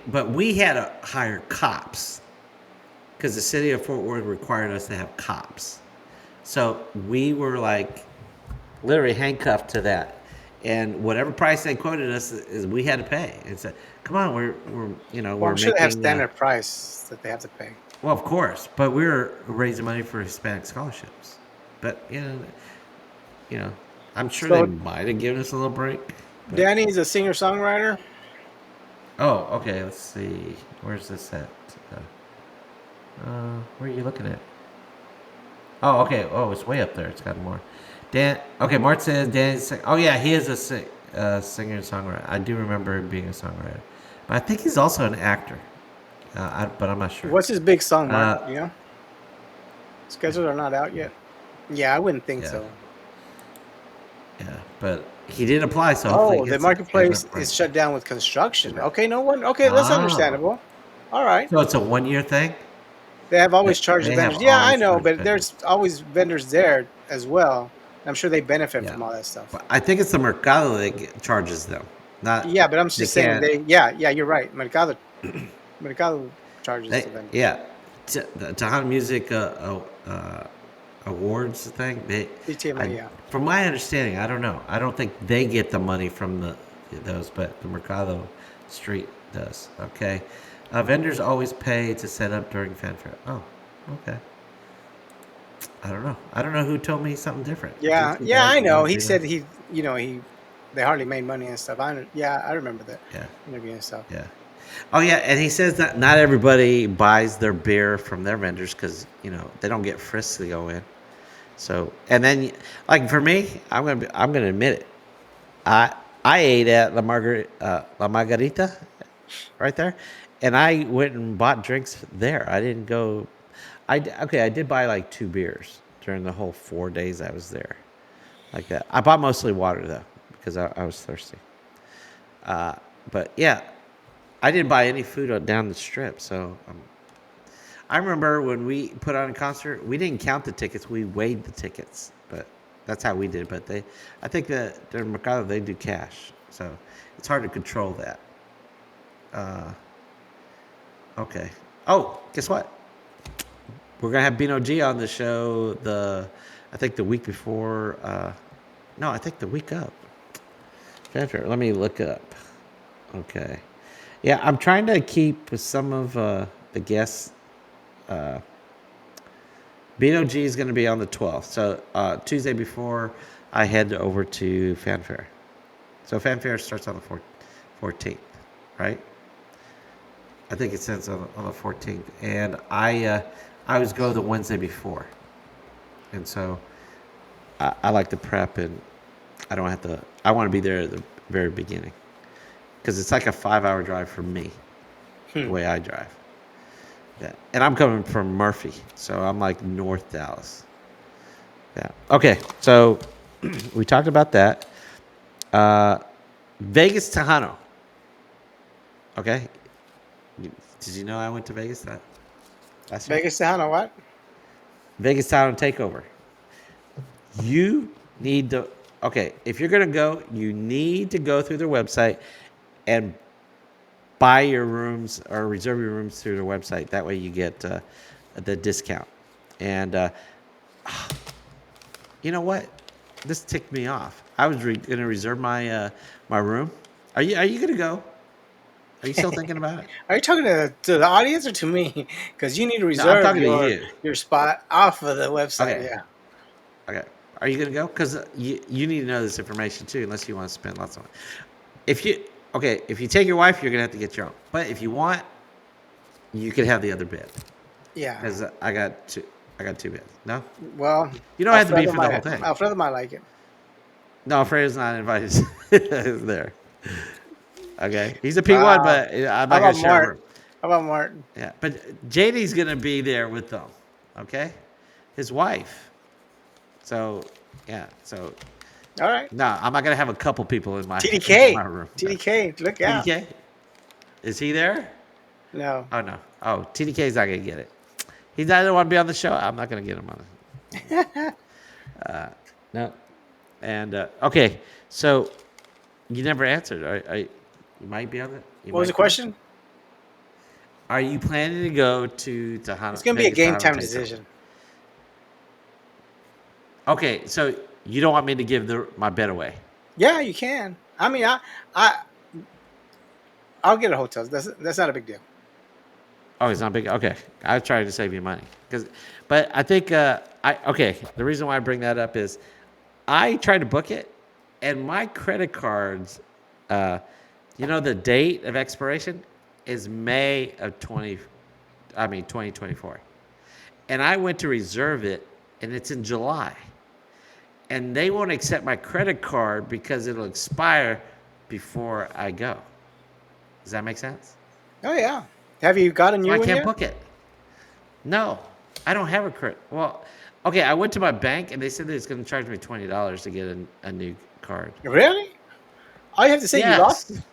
Speaker 1: but we had to hire cops because the city of Fort Worth required us to have cops. So we were like literally handcuffed to that. And whatever price they quoted us is we had to pay. And said, come on,
Speaker 2: Well, I'm
Speaker 1: we're
Speaker 2: sure they have
Speaker 1: making,
Speaker 2: standard price that they have to pay.
Speaker 1: well, of course, but we were raising money for Hispanic scholarships. But, you know, I'm sure they
Speaker 2: So
Speaker 1: might have given us a little break. But
Speaker 2: Danny's a singer songwriter.
Speaker 1: oh, okay. Let's see. Where's this at? Where are you looking at? Oh, okay. Oh, it's way up there. It's got more. Dan. Okay, Mart says Dan's. Oh yeah, he is a singer and songwriter. I do remember him being a songwriter, but I think he's also an actor. But I'm not sure.
Speaker 2: What's his big song, Mark?
Speaker 1: Uh,
Speaker 2: Schedules are not out yet. Yeah, I wouldn't think
Speaker 1: yeah,
Speaker 2: so.
Speaker 1: yeah. But he did apply, so hopefully he
Speaker 2: Oh, the
Speaker 1: gets it. He has
Speaker 2: marketplace
Speaker 1: enough
Speaker 2: is
Speaker 1: money.
Speaker 2: shut down with construction. Okay, no one. Okay, that's
Speaker 1: Oh,
Speaker 2: understandable. All right.
Speaker 1: so it's a 1 year thing.
Speaker 2: They have always charged the
Speaker 1: They have
Speaker 2: vendors. Yeah, I
Speaker 1: always
Speaker 2: know,
Speaker 1: charged
Speaker 2: but
Speaker 1: vendors.
Speaker 2: there's always vendors there as well. I'm sure they benefit
Speaker 1: Yeah,
Speaker 2: from all that stuff.
Speaker 1: but I think it's the Mercado that charges them. Not
Speaker 2: Yeah, but I'm
Speaker 1: they
Speaker 2: just saying
Speaker 1: can't.
Speaker 2: they. Yeah, you're right. Mercado charges the vendors.
Speaker 1: Yeah, the Tejano Music Awards thing.
Speaker 2: BTMA, yeah.
Speaker 1: From my understanding, I don't know. I don't think they get the money from those, but the Mercado Street does. Okay, vendors always pay to set up during fanfare. Oh, okay. I don't know. I don't know who told me something different.
Speaker 2: Yeah,
Speaker 1: These two
Speaker 2: yeah,
Speaker 1: guys
Speaker 2: I
Speaker 1: that
Speaker 2: know.
Speaker 1: wanna
Speaker 2: He
Speaker 1: do that.
Speaker 2: said they hardly made money and stuff. Yeah, I remember that
Speaker 1: Yeah,
Speaker 2: interview and stuff.
Speaker 1: yeah. Oh yeah, and he says that not everybody buys their beer from their vendors because they don't get frisks to go in. So, and then, like for me, I'm gonna admit it. I ate at La Margarita, right there, and I went and bought drinks there. I didn't go. Okay, I did buy like 2 beers during the whole 4 days I was there, like that. I bought mostly water though because I was thirsty. But yeah, I didn't buy any food down the strip. So I remember when we put on a concert, we didn't count the tickets; we weighed the tickets. But that's how we did it. But I think that their Mercado they do cash, so it's hard to control that. Uh, okay. Oh, guess what? We're gonna have Bino G on the show. I think the week before. No, I think the week up. Let me look up. Okay. Yeah, I'm trying to keep some of the guests. Bino G is going to be on the 12th. So Tuesday before, I head over to Fanfare. So Fanfare starts on the 14th, right? I think it says on the 14th, and I always go the Wednesday before, and so I like to prep, and I don't have to. I want to be there at the very beginning because it's like a 5 hour drive for me, the
Speaker 2: Hmm.
Speaker 1: way I drive. Yeah, and I'm coming from Murphy, so I'm like North Dallas. Yeah. Okay, so we talked about that. Uh, Vegas Tejano. Okay. Did you know I went to Vegas that last year?
Speaker 2: Vegas Tejano, what?
Speaker 1: Vegas Tejano takeover. You need to. Okay, if you're gonna go, you need to go through their website and buy your rooms or reserve your rooms through their website. That way, you get the discount. And you know what? This ticked me off. I was gonna reserve my room. Are you gonna go? Are you still thinking about it?
Speaker 2: Are you talking to the audience or to me? Because you need to
Speaker 1: No, I'm
Speaker 2: reserve
Speaker 1: talking to you.
Speaker 2: your spot off of the website.
Speaker 1: Okay.
Speaker 2: Yeah.
Speaker 1: Okay. Are you gonna go? Because you need to know this information too, unless you want to spend lots of money. If you if you take your wife, you're gonna have to get your own. But if you want, you could have the other bed.
Speaker 2: Yeah.
Speaker 1: Because I got two beds. No,
Speaker 2: Well,
Speaker 1: you don't have to be
Speaker 2: Alfredo
Speaker 1: for the whole
Speaker 2: might
Speaker 1: thing.
Speaker 2: Alfredo might like it.
Speaker 1: No, Fredo's not invited there. Okay, he's a P1,
Speaker 2: Wow.
Speaker 1: but I'm
Speaker 2: How
Speaker 1: not gonna
Speaker 2: about
Speaker 1: share a
Speaker 2: Mart?
Speaker 1: room.
Speaker 2: How about Martin?
Speaker 1: Yeah, but JD's gonna be there with them. Okay, his wife. So yeah, so
Speaker 2: All right.
Speaker 1: no, I'm not gonna have a couple people in my
Speaker 2: TDK.
Speaker 1: room. No.
Speaker 2: TDK. Look out.
Speaker 1: TDK, is he there?
Speaker 2: No.
Speaker 1: Oh no. Oh, TDK's not gonna get it. He doesn't want to be on the show. I'm not gonna get him on it. No. And okay, so you never answered. You might be on it. You
Speaker 2: What was the
Speaker 1: might be.
Speaker 2: question?
Speaker 1: Are you planning to go to
Speaker 2: It's
Speaker 1: Tejano,
Speaker 2: gonna be a
Speaker 1: Vegas
Speaker 2: game
Speaker 1: Tejano
Speaker 2: time
Speaker 1: Takeover?
Speaker 2: decision.
Speaker 1: Okay, so you don't want me to give my bet away?
Speaker 2: Yeah, you can. I mean, I, I'll get a hotel. That's not a big deal.
Speaker 1: Oh, it's not big. Okay, I was trying to save you money but I think okay. The reason why I bring that up is I tried to book it, and my credit cards, uh, the date of expiration is May of 2024, and I went to reserve it, and it's in July, and they won't accept my credit card because it'll expire before I go. Does that make sense?
Speaker 2: Oh yeah. Have you got a
Speaker 1: So
Speaker 2: new
Speaker 1: I
Speaker 2: one
Speaker 1: can't
Speaker 2: yet?
Speaker 1: book it. No, I don't have a credit. Well, okay, I went to my bank and they said that it's going to charge me $20 to get a new card.
Speaker 2: Really? All you have to say you lost it.
Speaker 1: Yes,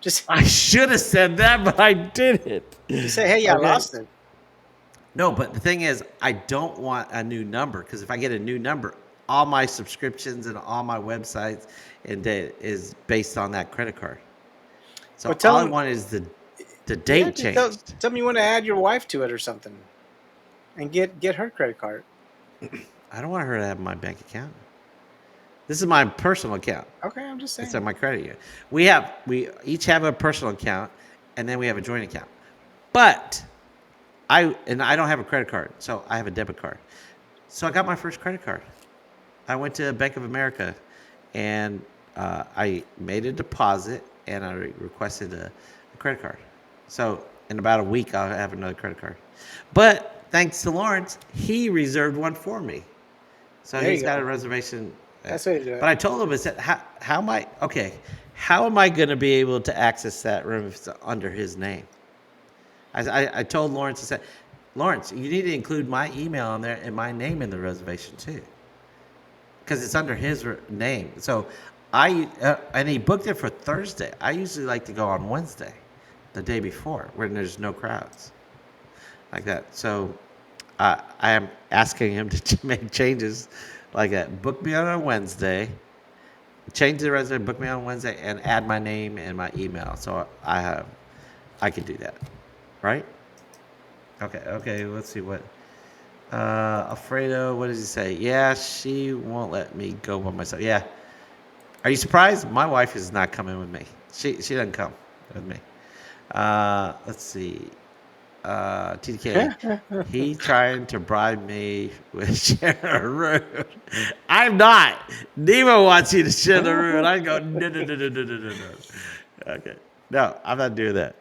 Speaker 2: Just
Speaker 1: I should have said that, but I didn't.
Speaker 2: just say, hey, yeah, I
Speaker 1: Okay.
Speaker 2: lost it.
Speaker 1: No, but the thing is, I don't want a new number because if I get a new number, all my subscriptions and all my websites and data is based on that credit card. So
Speaker 2: But
Speaker 1: all
Speaker 2: tell
Speaker 1: I
Speaker 2: them,
Speaker 1: want is the
Speaker 2: yeah,
Speaker 1: date
Speaker 2: just tell
Speaker 1: changed.
Speaker 2: them you want to add your wife to it or something, and get her credit card.
Speaker 1: I don't want her to have my bank account. This is my personal account.
Speaker 2: Okay, I'm just
Speaker 1: It's
Speaker 2: saying.
Speaker 1: on my credit union. We each have a personal account, and then we have a joint account. But I don't have a credit card, so I have a debit card. So I got my first credit card. I went to Bank of America, and I made a deposit, and I requested a credit card. So in about a week, I'll have another credit card. But thanks to Lawrence, he reserved one for me. So
Speaker 2: There
Speaker 1: he's
Speaker 2: you
Speaker 1: got a
Speaker 2: go.
Speaker 1: reservation.
Speaker 2: That's the way to do it.
Speaker 1: But I told him, I said, how am I, okay, how am I going to be able to access that room if it's under his name? I told Lawrence, I said, Lawrence, you need to include my email on there and my name in the reservation too. Because it's under his name. So and he booked it for Thursday. I usually like to go on Wednesday, the day before, when there's no crowds like that. So I am asking him to make changes like that. Book me on a Wednesday, change the resident, book me on Wednesday, and add my name and my email. So I can do that, right? Okay. Let's see what. Alfredo, what does he say? Yeah, she won't let me go by myself. Yeah. Are you surprised? My wife is not coming with me. She doesn't come with me. Let's see. TDK, he trying to bribe me with sharing a room. I'm not. Nemo wants you to share the room. And I go, no, no, no, no, no, no, no, no. Okay. No, I'm not doing that.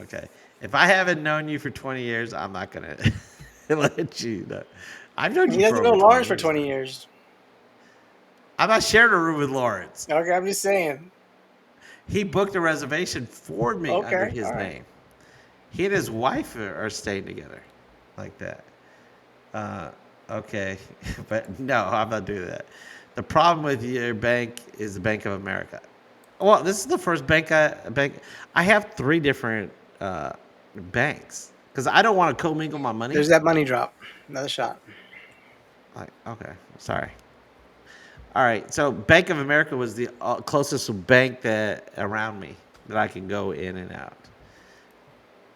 Speaker 1: Okay. If I haven't known you for 20 years, I'm not going to let you know. I've known
Speaker 2: He
Speaker 1: you for
Speaker 2: doesn't know
Speaker 1: over 20
Speaker 2: Lawrence for
Speaker 1: years.
Speaker 2: 20 years.
Speaker 1: I'm not sharing a room with Lawrence.
Speaker 2: Okay, I'm just saying.
Speaker 1: He booked a reservation for me under
Speaker 2: Okay,
Speaker 1: his
Speaker 2: all right.
Speaker 1: name. He and his wife are staying together like that. Uh, okay, but no, I'm not doing that. The problem with your bank is the Bank of America. Well, this is the first bank. I have three different uh, banks because I don't want to commingle my money.
Speaker 2: There's that money drop. Another shot.
Speaker 1: Like, okay, sorry. All right, so Bank of America was the closest bank that around me that I can go in and out.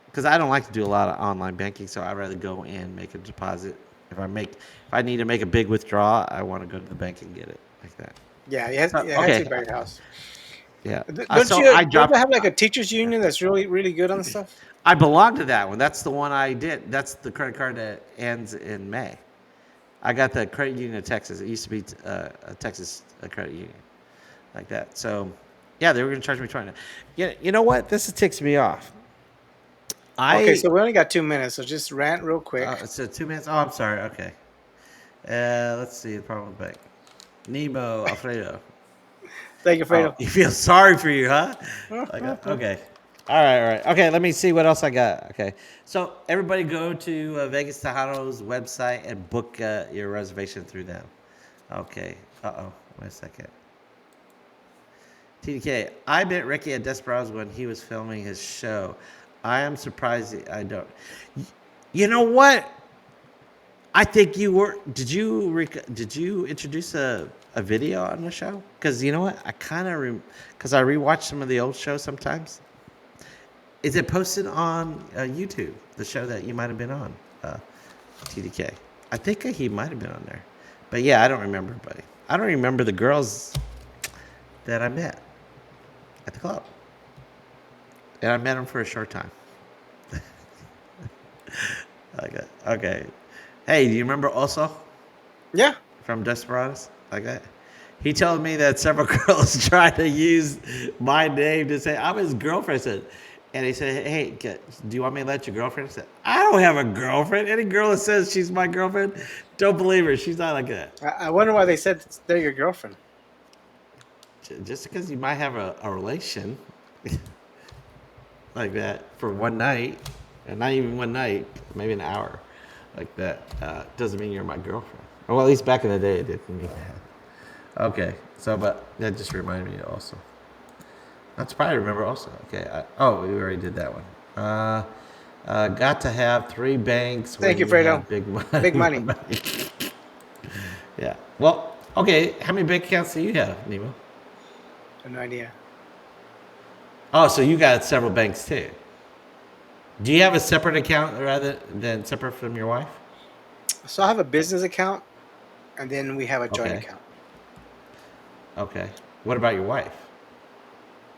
Speaker 1: Because I don't like to do a lot of online banking, so I'd rather go in, make a deposit. If I need to make a big withdrawal, I want to go to the bank and get it like that.
Speaker 2: Yeah,
Speaker 1: So
Speaker 2: it has to
Speaker 1: okay,
Speaker 2: be by your house.
Speaker 1: yeah.
Speaker 2: Don't
Speaker 1: So
Speaker 2: you?
Speaker 1: I
Speaker 2: Don't they
Speaker 1: dropped.
Speaker 2: have like a teachers union that's really really good on stuff?
Speaker 1: I belong to that one. That's the one I did. That's the credit card that ends in May. I got the credit union of Texas. It used to be a Texas credit union like that. So yeah, they were going to charge me 20. Yeah, you know what? This ticks me off.
Speaker 2: Okay,
Speaker 1: I
Speaker 2: so we only got 2 minutes, so just rant real quick.
Speaker 1: it's 2 minutes. Oh, I'm sorry. Okay. Let's see the problem with bank. Nemo Alfredo.
Speaker 2: Thank you,
Speaker 1: Oh,
Speaker 2: Fredo.
Speaker 1: you feel sorry for you, huh? Like, okay. All right. Okay, let me see what else I got. Okay. So, everybody go to Vegas Tejano's website and book your reservation through them. Okay. Uh-oh. Wait a second. TDK, I met Ricky at Desperados when he was filming his show. I am surprised I don't. You know what? I think you were. Did you introduce a video on the show? Because you know what, I kind of because I rewatch some of the old shows sometimes. Is it posted on YouTube? The show that you might have been on, TDK. I think he might have been on there, but yeah, I don't remember, buddy. I don't remember the girls that I met at the club, and I met them for a short time. Okay, okay. Hey, do you remember also?
Speaker 2: Yeah.
Speaker 1: From Desperados, like that. He told me that several girls tried to use my name to say I'm his girlfriend. I said, and he said, "Hey, do you want me to let your girlfriend?" I said, "I don't have a girlfriend. Any girl that says she's my girlfriend, don't believe her. She's not like that.
Speaker 2: I wonder why they said they're your girlfriend.
Speaker 1: Just because you might have a relation like that for one night, and not even one night, maybe an hour, like that, doesn't mean you're my girlfriend. Well, at least back in the day, it didn't mean that." Okay, so but that just reminded me also. That's probably remember also. Okay, we already did that one. Got to have three banks
Speaker 2: Thank
Speaker 1: when
Speaker 2: you,
Speaker 1: you
Speaker 2: Fredo.
Speaker 1: have big
Speaker 2: Big
Speaker 1: money.
Speaker 2: money.
Speaker 1: Yeah. Well, okay. How many bank accounts do you have, Nemo?
Speaker 2: I have no idea.
Speaker 1: Oh, so you got several banks too. Do you have a separate account rather than separate from your wife?
Speaker 2: So I have a business account, and then we have a joint
Speaker 1: Okay.
Speaker 2: account.
Speaker 1: Okay. What about your wife?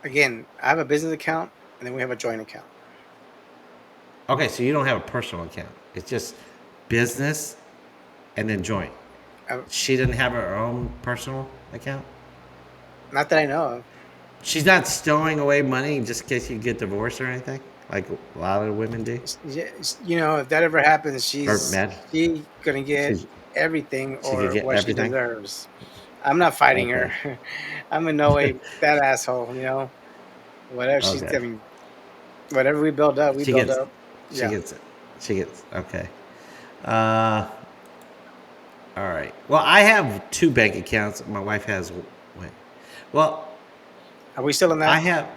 Speaker 2: Again, I have a business account, and then we have a joint account.
Speaker 1: Okay, so you don't have a personal account. It's just business and then joint.
Speaker 2: Uh,
Speaker 1: She didn't have her own personal account?
Speaker 2: Not that I know of.
Speaker 1: She's not stowing away money just in case you get divorced or anything, like a lot of women do.
Speaker 2: You know, if that ever happens,
Speaker 1: Or mad.
Speaker 2: she gonna get
Speaker 1: She's,
Speaker 2: everything
Speaker 1: she could
Speaker 2: or
Speaker 1: get
Speaker 2: what she
Speaker 1: everything.
Speaker 2: deserves. I'm not fighting her.
Speaker 1: Okay.
Speaker 2: I'm in no way that asshole. You know, whatever she's.
Speaker 1: Okay.
Speaker 2: I mean, whatever we build up, we
Speaker 1: She
Speaker 2: build
Speaker 1: gets.
Speaker 2: up.
Speaker 1: She
Speaker 2: Yeah.
Speaker 1: gets it. She gets. Okay. Uh. All right. Well, I have two bank accounts. My wife has. Wait. Well,
Speaker 2: Are we still in
Speaker 1: I
Speaker 2: that?
Speaker 1: have.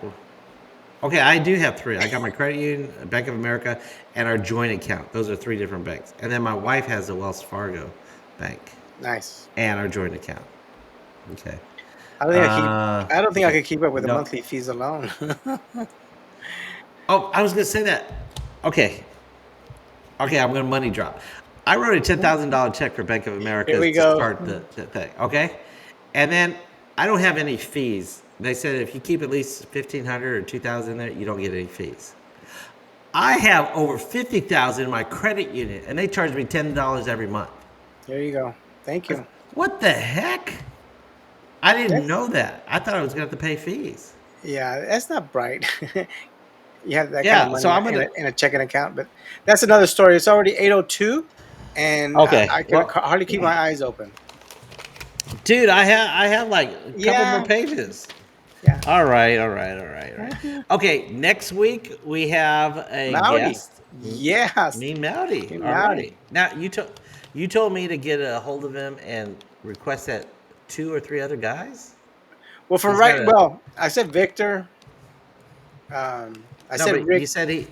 Speaker 1: Okay, I do have three. I got my credit union, Bank of America, and our joint account. Those are three different banks. And then my wife has the Wells Fargo bank
Speaker 2: Nice.
Speaker 1: and our joint account. Okay.
Speaker 2: I don't think I keep. I don't think I
Speaker 1: Okay.
Speaker 2: could keep up with the
Speaker 1: No.
Speaker 2: monthly fees alone.
Speaker 1: Oh, I was gonna say that. Okay. Okay, I'm gonna money drop. I wrote a $10,000 check for Bank of
Speaker 2: Here
Speaker 1: America
Speaker 2: we
Speaker 1: to
Speaker 2: go.
Speaker 1: start the thing. Okay, and then I don't have any fees. They said if you keep at least 1,500 or 2,000 there, you don't get any fees. I have over 50,000 in my credit unit, and they charge me $10 every month.
Speaker 2: There you go. Thank you.
Speaker 1: What the heck? I didn't
Speaker 2: That's
Speaker 1: know that. I thought I was going to have to pay fees.
Speaker 2: yeah. That's not bright. You have that kind of
Speaker 1: Yeah,
Speaker 2: money
Speaker 1: so I'm
Speaker 2: in
Speaker 1: gonna.
Speaker 2: in a checking account, but that's another story. It's already 8:02, and I
Speaker 1: Okay,
Speaker 2: can
Speaker 1: well,
Speaker 2: hardly keep my eyes open.
Speaker 1: dude, I have like a couple more
Speaker 2: Yeah,
Speaker 1: pages.
Speaker 2: yeah.
Speaker 1: All right, all right, all right, all right.
Speaker 2: Mhm.
Speaker 1: Okay, next week we have a
Speaker 2: Maori.
Speaker 1: guest,
Speaker 2: Yes,
Speaker 1: me Mowdy. All right.
Speaker 2: Maori.
Speaker 1: Now you told me to get a hold of him and request that two or three other guys.
Speaker 2: Well, from
Speaker 1: He's got
Speaker 2: right.
Speaker 1: a
Speaker 2: Well, I said Victor. I
Speaker 1: no,
Speaker 2: said
Speaker 1: but you
Speaker 2: Rick.
Speaker 1: said he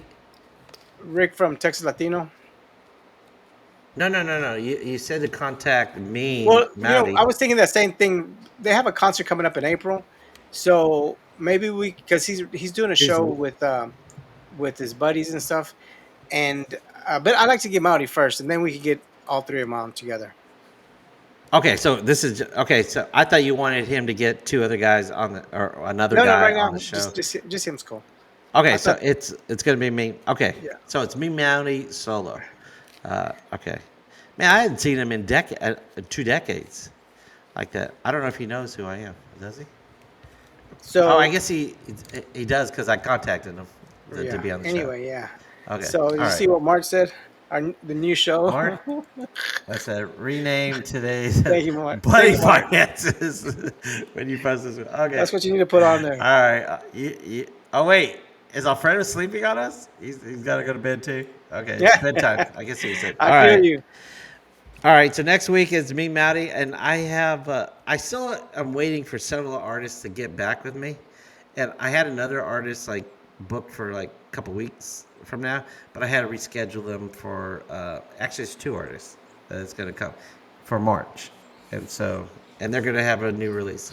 Speaker 2: Rick from Texas Latino.
Speaker 1: no. You said to contact me,
Speaker 2: Well,
Speaker 1: Mowdy.
Speaker 2: I was thinking that same thing. They have a concert coming up in April, so maybe we because he's doing a
Speaker 1: Is
Speaker 2: show with his buddies and stuff. And but I like to get Maori first, and then we could get all three of them on together.
Speaker 1: okay. So this is okay. So I thought you wanted him to get two other guys on the or another
Speaker 2: No, no,
Speaker 1: guy
Speaker 2: right
Speaker 1: on
Speaker 2: now
Speaker 1: the show.
Speaker 2: just him's cool.
Speaker 1: Okay,
Speaker 2: I
Speaker 1: so
Speaker 2: thought,
Speaker 1: it's gonna be me. Okay,
Speaker 2: yeah.
Speaker 1: so it's me, Mounty solo. Okay, man, I hadn't seen him in 2 decades like that. I don't know if he knows who I am. Does he? Oh, I
Speaker 2: So
Speaker 1: guess he does because I contacted him to
Speaker 2: yeah.
Speaker 1: be on the show.
Speaker 2: Anyway, yeah.
Speaker 1: Okay,
Speaker 2: So
Speaker 1: all
Speaker 2: you
Speaker 1: right,
Speaker 2: see what Mark said? The new show.
Speaker 1: Mark. I said rename today's
Speaker 2: Thank you, Mark. Thank
Speaker 1: Buddy
Speaker 2: you, Mark.
Speaker 1: Finances when you post this. Okay,
Speaker 2: That's what you need to put on
Speaker 1: all
Speaker 2: there.
Speaker 1: right. Oh wait, is Alfredo sleeping on us? He's got to go to bed too. Okay, it's
Speaker 2: Yeah,
Speaker 1: bedtime. I guess he said.
Speaker 2: I
Speaker 1: All
Speaker 2: feel
Speaker 1: right,
Speaker 2: you.
Speaker 1: all right. So next week is me, Matty, and I have. I still am waiting for several artists to get back with me, and I had another artist like booked for like a couple weeks from now, but I had to reschedule them for. Actually, it's two artists that's going to come for March, and they're going to have a new release.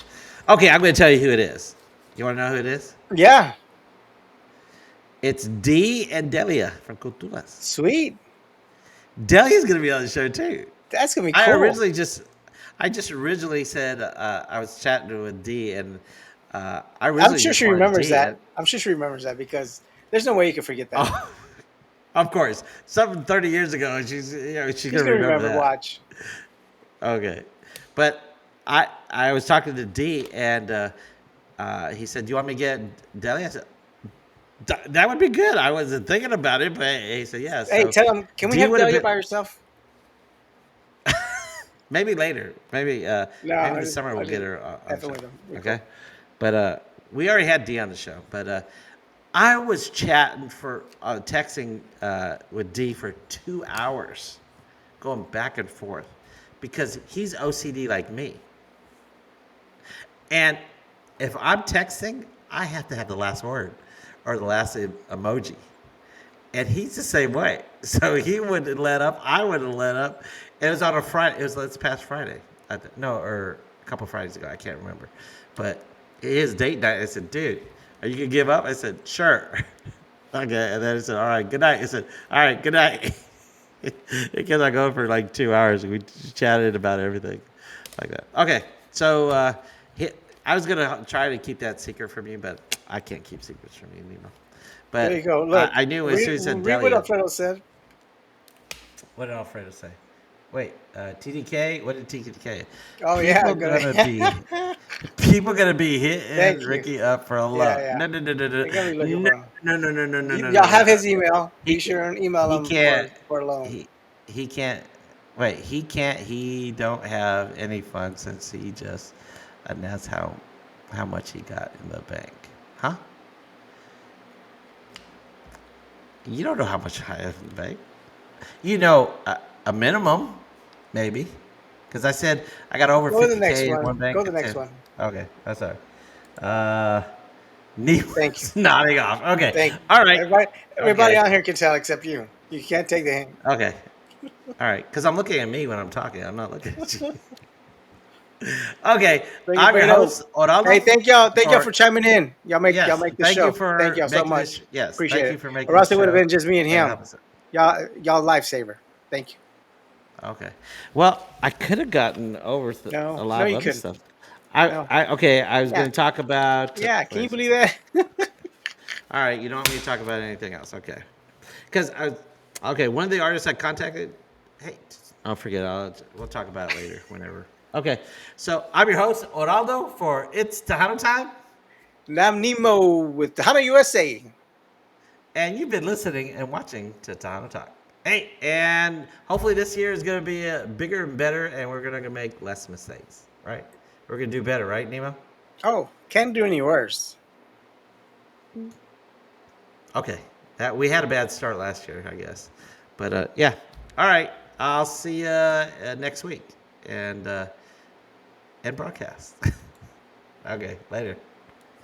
Speaker 1: Okay, I'm going to tell you who it is. You want to know who it is?
Speaker 2: Yeah,
Speaker 1: It's D and Delia from Culturas.
Speaker 2: sweet.
Speaker 1: Delia's gonna be on the show too.
Speaker 2: That's gonna be
Speaker 1: I
Speaker 2: cool.
Speaker 1: originally just, I just originally said I was chatting with D, and I
Speaker 2: I'm
Speaker 1: originally
Speaker 2: sure
Speaker 1: just
Speaker 2: she
Speaker 1: wanted
Speaker 2: remembers
Speaker 1: D.
Speaker 2: that. I'm sure she remembers that because there's no way you can forget that.
Speaker 1: Oh, of course, something 30 years ago, she's
Speaker 2: She's
Speaker 1: gonna
Speaker 2: gonna
Speaker 1: remember
Speaker 2: remember.
Speaker 1: that.
Speaker 2: Watch.
Speaker 1: Okay, but I was talking to D, and he said, "Do you want me to get Delia?" I said, That would be good. I wasn't thinking about it, but he said, "Yeah."
Speaker 2: Hey,
Speaker 1: So
Speaker 2: tell him. Can we
Speaker 1: D
Speaker 2: have
Speaker 1: would have
Speaker 2: Delia
Speaker 1: been.
Speaker 2: by herself?
Speaker 1: Maybe later.
Speaker 2: No,
Speaker 1: Maybe this summer
Speaker 2: I
Speaker 1: we'll get
Speaker 2: just
Speaker 1: her on the
Speaker 2: effing
Speaker 1: show.
Speaker 2: with him. We
Speaker 1: Okay,
Speaker 2: cool.
Speaker 1: but we already had D on the show. But I was chatting texting with D for 2 hours, going back and forth, because he's OCD like me, and if I'm texting, I have to have the last word or the last emoji. And he's the same way. So he wouldn't let up. I wouldn't let up. It was on a Friday. It was this past Friday. No, or a couple Fridays ago. I can't remember. But his date night, I said, dude, are you going to give up? I said, sure. Okay. And then I said, all right, good night. I said, all right, good night. It kept on going for like 2 hours. We chatted about everything like that. Okay. So he, I was going to try to keep that secret from you, but I can't keep secrets from you anymore.
Speaker 2: There
Speaker 1: But
Speaker 2: you go. Look,
Speaker 1: I knew as soon as I said
Speaker 2: read what
Speaker 1: Delia.
Speaker 2: Alfredo said.
Speaker 1: What did Alfredo say? Wait, TDK? What did TDK?
Speaker 2: Oh yeah,
Speaker 1: People
Speaker 2: good.
Speaker 1: gonna be people gonna be hitting
Speaker 2: Thank you.
Speaker 1: Ricky up for a
Speaker 2: Yeah,
Speaker 1: low.
Speaker 2: yeah.
Speaker 1: No, no, no, no, no,
Speaker 2: They're gonna be looking
Speaker 1: no,
Speaker 2: for him.
Speaker 1: no, no, no, no, no, no, no,
Speaker 2: Y'all
Speaker 1: no,
Speaker 2: have
Speaker 1: no.
Speaker 2: his email.
Speaker 1: He
Speaker 2: Be
Speaker 1: can't.
Speaker 2: sure and email
Speaker 1: He
Speaker 2: him
Speaker 1: can't.
Speaker 2: for a loan.
Speaker 1: He can't. Wait, he can't. He don't have any funds since he just announced how much he got in the bank. Huh? You don't know how much I have in the bank. You know a minimum, maybe, because I said I got over
Speaker 2: Go to the next
Speaker 1: 50K in
Speaker 2: one.
Speaker 1: one bank.
Speaker 2: Go to the next one.
Speaker 1: Okay, that's all right. Neil
Speaker 2: Thank you.
Speaker 1: was nodding off. Okay,
Speaker 2: Thank you.
Speaker 1: all right.
Speaker 2: Everybody
Speaker 1: Okay,
Speaker 2: on here can tell except you. You can't take the hint.
Speaker 1: okay, all right. Because I'm looking at me when I'm talking. I'm not looking at you. Okay,
Speaker 2: Thank you
Speaker 1: I'm
Speaker 2: for
Speaker 1: your
Speaker 2: your help.
Speaker 1: host, Orlando.
Speaker 2: Hey, thank y'all. Thank y'all
Speaker 1: Or
Speaker 2: for chiming in. Y'all
Speaker 1: yes,
Speaker 2: make the
Speaker 1: thank you
Speaker 2: show. Thank
Speaker 1: for
Speaker 2: y'all so
Speaker 1: making
Speaker 2: much.
Speaker 1: this. Yes,
Speaker 2: Appreciate
Speaker 1: thank you
Speaker 2: it.
Speaker 1: for making
Speaker 2: Or
Speaker 1: the
Speaker 2: else it would have
Speaker 1: show
Speaker 2: been just me and
Speaker 1: and
Speaker 2: him.
Speaker 1: help us.
Speaker 2: Y'all lifesaver. Thank you.
Speaker 1: Okay. Well, I could have gotten over a
Speaker 2: No,
Speaker 1: lot
Speaker 2: no,
Speaker 1: of
Speaker 2: you
Speaker 1: other
Speaker 2: couldn't.
Speaker 1: stuff.
Speaker 2: No.
Speaker 1: Okay. I was
Speaker 2: Yeah,
Speaker 1: going to talk about.
Speaker 2: yeah. Can
Speaker 1: Where
Speaker 2: you
Speaker 1: is it?
Speaker 2: believe that?
Speaker 1: All right. You don't want me to talk about anything else? Okay. Because okay, one of the artists I contacted. Hey, I'll forget. We'll talk about it later, whenever. Okay, so I'm your host Oraldo for It's Tejano Time,
Speaker 2: And I'm Nemo with Tejano USA.
Speaker 1: and you've been listening and watching to Tejano Talk. Hey, and hopefully this year is going to be bigger and better, and we're going to make less mistakes. Right? We're going to do better, right, Nemo?
Speaker 2: Oh, can't do any worse.
Speaker 1: Okay, we had a bad start last year, I guess, but yeah. All right, I'll see you next week and broadcast. Okay, later.